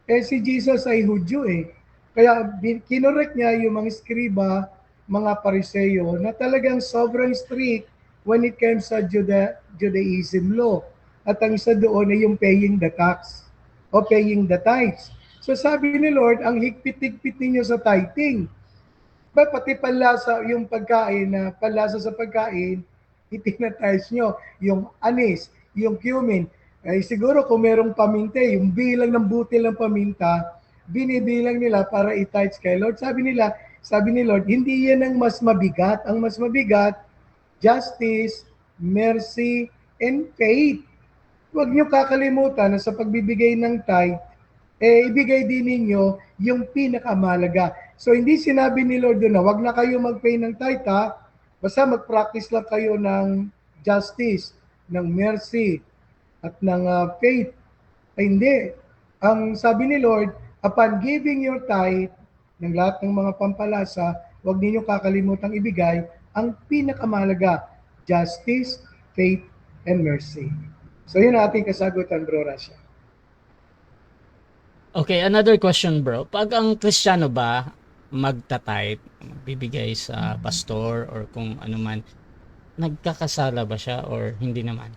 Si Jesus ay Hudyo eh. Kaya kinorek niya yung mga skriba, mga Pariseo na talagang sobrang strict when it comes sa Judaism law. At ang isa doon ay yung paying the tax o paying the tithes. So sabi ni Lord, ang higpit-higpit ninyo sa tithing. Pati panlasa, yung pagkain, na panlasa sa pagkain, itinatize nyo. Yung anis, yung cumin. Ay siguro kung merong paminta, yung bilang ng butil ng paminta, binibilang nila para i-tithes kay Lord. Sabi ni Lord, hindi yan ang mas mabigat. Ang mas mabigat, justice, mercy, and faith. Huwag nyo kakalimutan na sa pagbibigay ng tithe, ibigay din ninyo yung pinakamahalaga. So hindi sinabi ni Lord doon na wag na kayo mag-pay ng tithe ha, basta mag-practice lang kayo ng justice, ng mercy, at ng faith. Ay hindi. Ang sabi ni Lord, upon giving your tithe, ng lahat ng mga pampalasa, huwag ninyo kakalimutang ibigay ang pinakamahalaga, justice, faith, and mercy. So yun ang ating kasagutan, Bro Rasha. Okay, another question bro. Pag ang Kristiyano ba magta-tithe, bibigay sa pastor or kung ano man, nagkakasala ba siya or hindi naman?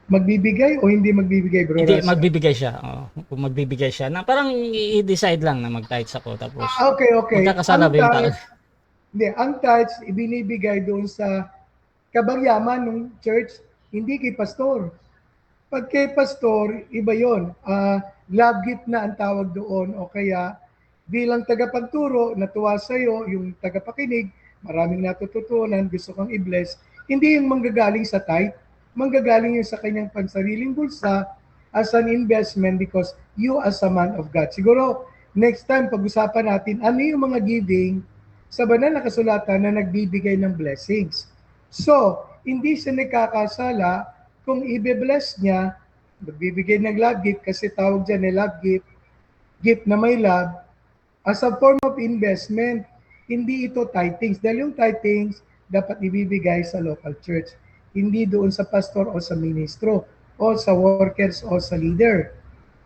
Magbibigay o hindi magbibigay, Bro Hindi, Rasha? magbibigay siya. Kung magbibigay siya, na parang i-decide lang na mag-tithe ako tapos Okay. magkakasala ba yung tao? Ang tithes ibinibigay doon sa kabangyaman ng church, hindi kay pastor. Pag kay pastor, iba yon. Love gift na ang tawag doon o kaya bilang tagapagturo, natuwa sa iyo, yung tagapakinig, maraming natututunan, gusto kang i-bless, hindi yung manggagaling sa tithe, manggagaling yung sa kanyang pansariling bulsa as an investment because you as a man of God. Siguro, next time, pag-usapan natin, ano yung mga giving sa banal na kasulatan na nagbibigay ng blessings. So, hindi siya nagkakasala kung i-bless niya, magbibigay ng love gift kasi tawag dyan na love gift, gift na may love, as a form of investment, hindi ito tithings. Dahil yung tithings, dapat ibibigay sa local church. Hindi doon sa pastor o sa ministro o sa workers o sa leader.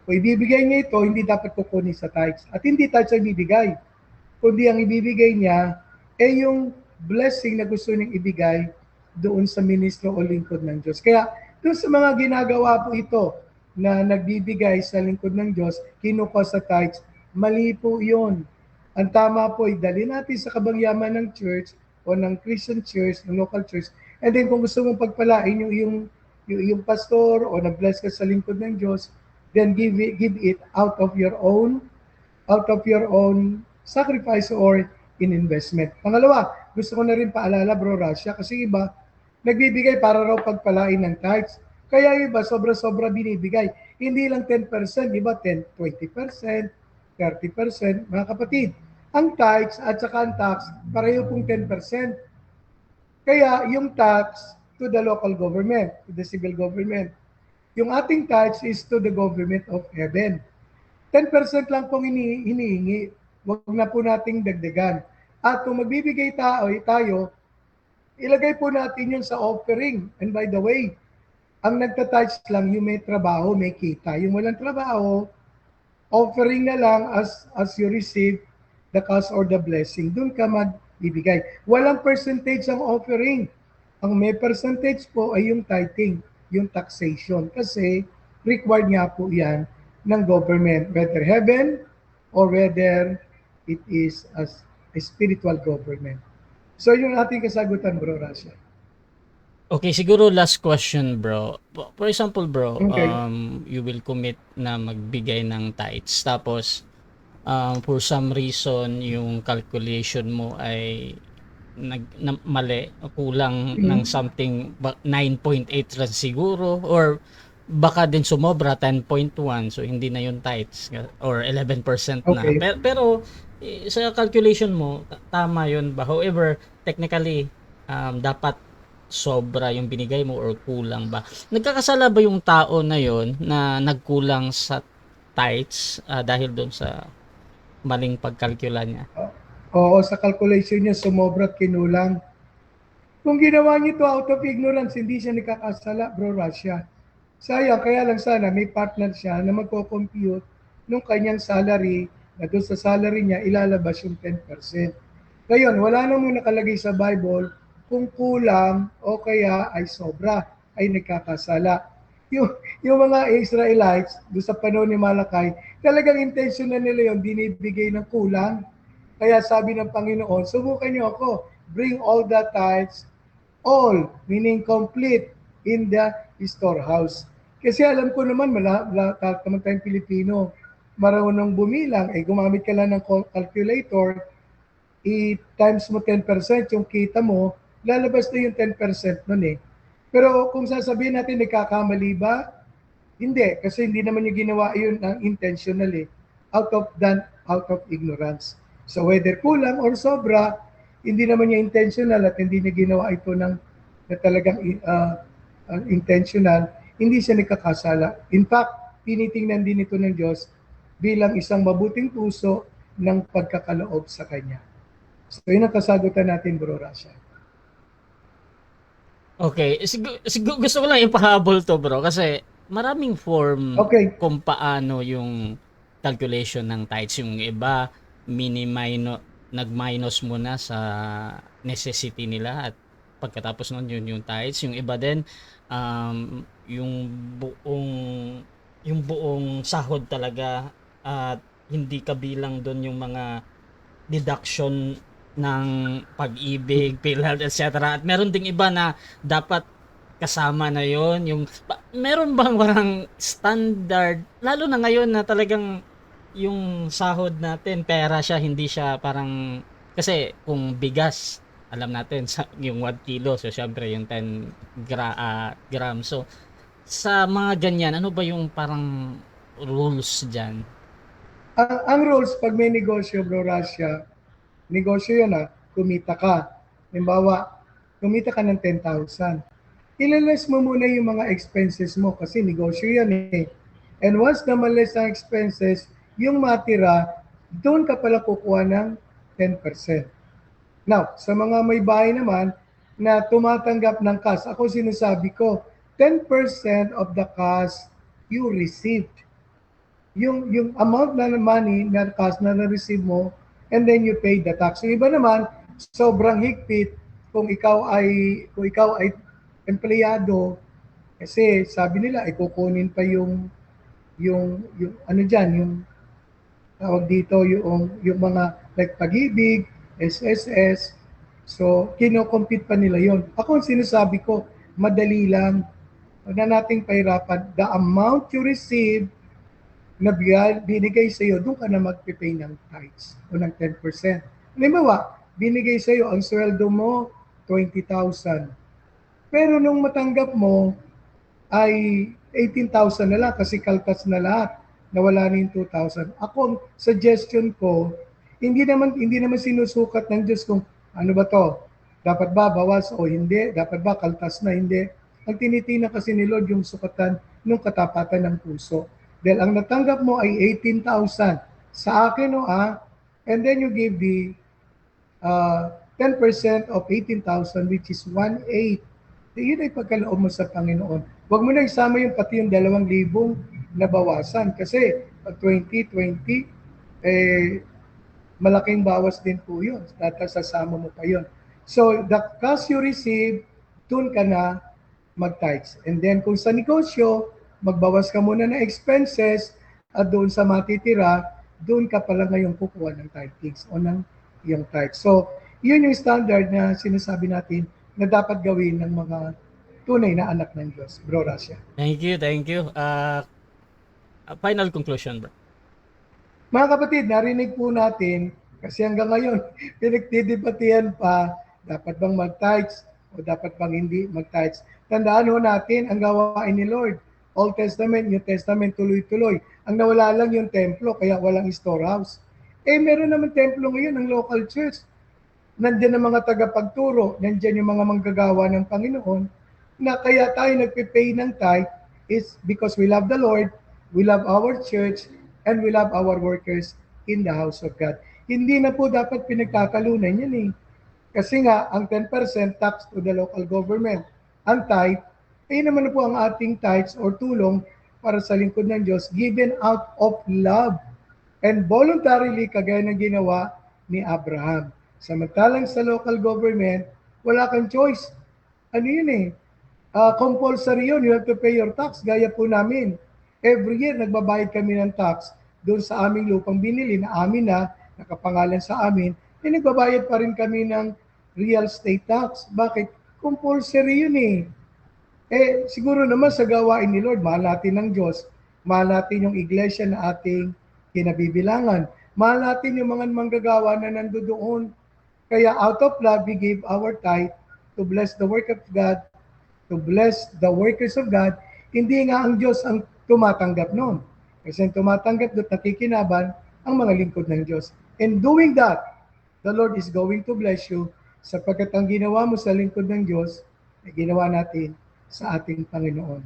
Kung ibibigay niya ito, hindi dapat kukunin sa tithes. At hindi tithes ang ibibigay. Kundi ang ibibigay niya ay yung blessing na gusto niyang ibigay doon sa ministro o lingkod ng Diyos. Kaya doon sa mga ginagawa po ito na nagbibigay sa lingkod ng Diyos, kinuha sa tithes, mali po yun. Ang tama po ay dali natin sa kabangyaman ng church o ng Christian church, ng local church. And then kung gusto mong pagpalain yung pastor o nag-bless ka sa lingkod ng Diyos, then give it out of your own sacrifice or in investment. Pangalawa, gusto ko na rin paalala, Bro Rasha, kasi iba, nagbibigay para raw pagpalain ng tithes. Kaya iba, sobra-sobra binibigay. Hindi lang 10%, iba 10, 20%, 30%. Mga kapatid, ang tithes at saka ang tax, pareho pong 10%. Kaya yung tax to the local government, to the civil government. Yung ating tithes is to the government of heaven. 10% lang pong hinihingi. Huwag na po nating dagdagan. At kung magbibigay tayo, ilagay po natin yun sa offering. And by the way, ang nagta-tithes lang yung may trabaho, may kita. Yung walang trabaho, offering na lang as you receive the cause or the blessing. Doon ka magbibigay. Walang percentage ang offering. Ang may percentage po ay yung tithing, yung taxation. Kasi required nga po yan ng government, whether heaven or whether it is as a spiritual government. So yung ating kasagutan, Bro Rasha. Okay, siguro last question, bro. For example, bro, Okay. you will commit na magbigay ng tithes. Tapos, for some reason, yung calculation mo ay mali, kulang ng something 9.8 lang siguro, or baka din sumobra 10.1, so hindi na yung tithes or 11% na. Okay. Pero sa calculation mo, tama yun ba? However, technically, dapat sobra yung binigay mo or kulang ba? Nagkakasala ba yung tao na yon na nagkulang sa tithes dahil doon sa maling pagkalkula niya? Oo, sa calculation niya, sumobra at kinulang. Kung ginawa niyo ito out of ignorance, hindi siya nakakasala, Bro Rasha. Sayang, kaya lang sana may partner siya na magko-compute nung kanyang salary, na doon sa salary niya, ilalabas yung 10%. Ngayon, wala namang nakalagay sa Bible kung kulang o kaya ay sobra, ay nagkakasala. Yung mga Israelites, doon sa panahon ni Malakay, talagang intentional nila yung binibigay ng kulang. Kaya sabi ng Panginoon, subukan niyo ako, bring all the tithes, all, meaning complete, in the storehouse. Kasi alam ko naman, tamang tayong Pilipino, marunong bumilang, gumamit ka lang ng calculator, i-times mo 10% yung kita mo, lalabas na yung 10% nun eh. Pero kung sasabihin natin, nagkakamali ba? Hindi, kasi hindi naman yung ginawa yun intentionally, out of ignorance. So whether kulang or sobra, hindi naman niya intentional at hindi niya ginawa ito na talagang intentional, hindi siya nagkakasala. In fact, tinitingnan din ito ng Diyos bilang isang mabuting puso ng pagkakaloob sa Kanya. So yun ang kasagutan natin, Bro Rasha. Okay, gusto ko lang ipahabol to, bro, kasi maraming form kung paano yung calculation ng tithes. Yung iba, nag-minus muna sa necessity nila at pagkatapos nun yun yung tithes. Yung iba din, yung buong sahod talaga at hindi kabilang doon yung mga deduction ng pag-ibig, PhilHealth, etc. At meron ding iba na dapat kasama na yon. Meron bang parang standard, lalo na ngayon na talagang yung sahod natin, pera siya, hindi siya parang, kasi kung bigas, alam natin, yung 1 kilo, so syempre yung 10 grams. So, sa mga ganyan, ano ba yung parang rules dyan? Ang rules, pag may negosyo, Bro Rasha, negosyo yan kumita ka. Halimbawa, kumita ka ng 10,000. Ilaless mo muna yung mga expenses mo kasi negosyo yan eh. And once na maless ang expenses, yung matira, doon ka pala kukuha ng 10%. Now, sa mga may bahay naman na tumatanggap ng cash, ako sinasabi ko, 10% of the cash you received. Yung amount na money na cash na na-receive mo, and then you pay the tax. Yung iba naman, sobrang higpit kung ikaw ay empleyado, kasi sabi nila kukunin pa yung ano diyan, yung tawag dito, yung mga like Pag-ibig, SSS. So, kino-compete pa nila yon. Ako sinasabi ko, madali lang. Huwag na nating pahirapan. The amount you receive na binigay sa iyo, doon ka na magpipay ng tithes o ng 10%. Halimbawa, binigay sa iyo ang sweldo mo, 20,000. Pero nung matanggap mo ay 18,000 na lang kasi kaltas na lahat. nawala na yung 2,000. Ako, suggestion ko, hindi naman sinusukat ng Diyos kung ano ba to, dapat ba bawas o hindi, dapat ba kaltas na hindi. Ang tinitingnan kasi ni Lord yung sukatan ng katapatan ng puso. Dahil ang natanggap mo ay 18,000. Sa akin, and then you give the 10% of 18,000, which is 1/8. Yun ay pagkaloob mo sa Panginoon. Huwag mo na isama yung pati yung 2,000 na bawasan. Kasi pag 2020, malaking bawas din po yun. Sasama mo pa yun. So, the cash you receive, dun ka na mag-tithes. And then kung sa negosyo, magbawas ka muna ng expenses at doon sa matitira, doon ka pala ngayon kukuha ng tithings o ng iyong tithes. So, yun yung standard na sinasabi natin na dapat gawin ng mga tunay na anak ng Diyos. Bro Rasha. Thank you, thank you. Final conclusion, bro. Mga kapatid, narinig po natin, kasi hanggang ngayon, pinagdidebatihan pa, dapat bang mag-tithes o dapat bang hindi mag-tithes. Tandaan ho natin ang gawain ni Lord. Old Testament, New Testament, tuloy-tuloy. Ang nawala lang yung templo, kaya walang storehouse. Meron naman templo ngayon ng local church. Nandiyan ang mga tagapagturo, nandiyan yung mga manggagawa ng Panginoon, na kaya tayo nagpipay ng tithe is because we love the Lord, we love our church, and we love our workers in the house of God. Hindi na po dapat pinagkakalunan yan eh. Kasi nga, ang 10% tax to the local government, ang tithe, ay naman na po ang ating tithes or tulong para sa lingkod ng Diyos, given out of love and voluntarily kagaya ng ginawa ni Abraham. Samantalang sa local government, wala kang choice. Ano yun eh? Compulsory yun. You have to pay your tax. Gaya po namin. Every year, nagbabayad kami ng tax doon sa aming lupang binili na amin na, nakapangalan sa amin, nagbabayad pa rin kami ng real estate tax. Bakit? Compulsory yun eh. Siguro naman sa gawain ni Lord, mahal natin ng Diyos, mahal natin yung iglesia na ating kinabibilangan, mahal natin yung mga manggagawa na nandoon. Kaya out of love, we give our tithe to bless the work of God, to bless the workers of God. Hindi nga ang Diyos ang tumatanggap noon. Kasi ang tumatanggap doon, nakikinaban ang mga lingkod ng Diyos. In doing that, the Lord is going to bless you sapagkat ang ginawa mo sa lingkod ng Diyos ay ginawa natin sa ating Panginoon.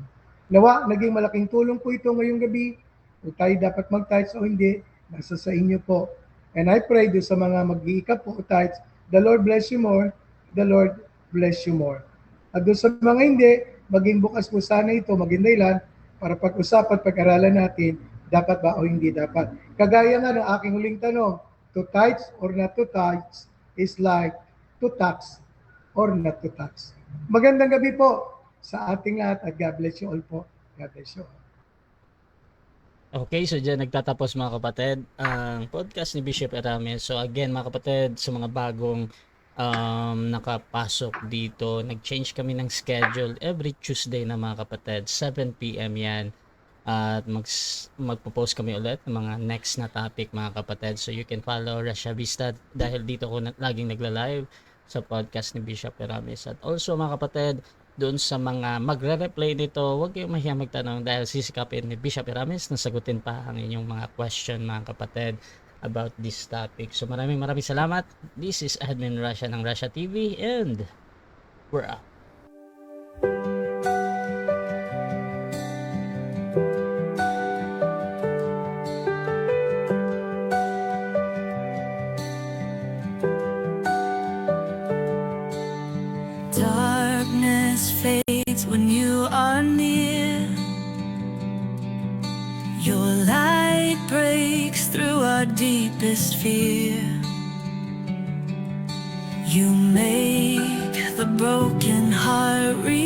Nawa, naging malaking tulong po ito ngayong gabi. Kung tayo dapat mag-tithes o hindi, nasa sa inyo po. And I pray doon sa mga mag-iikap po o tithes, the Lord bless you more, the Lord bless you more. At doon sa mga hindi, maging bukas po sana ito, maging dahilan para pag-usapan, pag-aralan natin, dapat ba o hindi dapat. Kagaya nga ng aking huling tanong, to tithes or not to tithes is like to tax or not to tax. Magandang gabi po sa ating lahat at God bless you all po. God bless you all. Okay, so dyan nagtatapos mga kapatid ang podcast ni Bishop Eramis. So again mga kapatid, sa mga bagong nakapasok dito, nag-change kami ng schedule every Tuesday na mga kapatid, 7 PM yan. At magpo-post kami ulit ng mga next na topic mga kapatid. So you can follow Rasha Vista dahil dito ko laging nagla-live sa podcast ni Bishop Eramis. At also mga kapatid, doon sa mga magre-replay dito, huwag kayong mahiya magtanong dahil sisikapin ni Bishop Eramis na sagutin pa ang inyong mga question mga kapatid about this topic. So maraming salamat. This is Admin Rasha ng Rasha TV and we're out. Darkness fades when you are near. Your light breaks through our deepest fear. You make the broken heart real.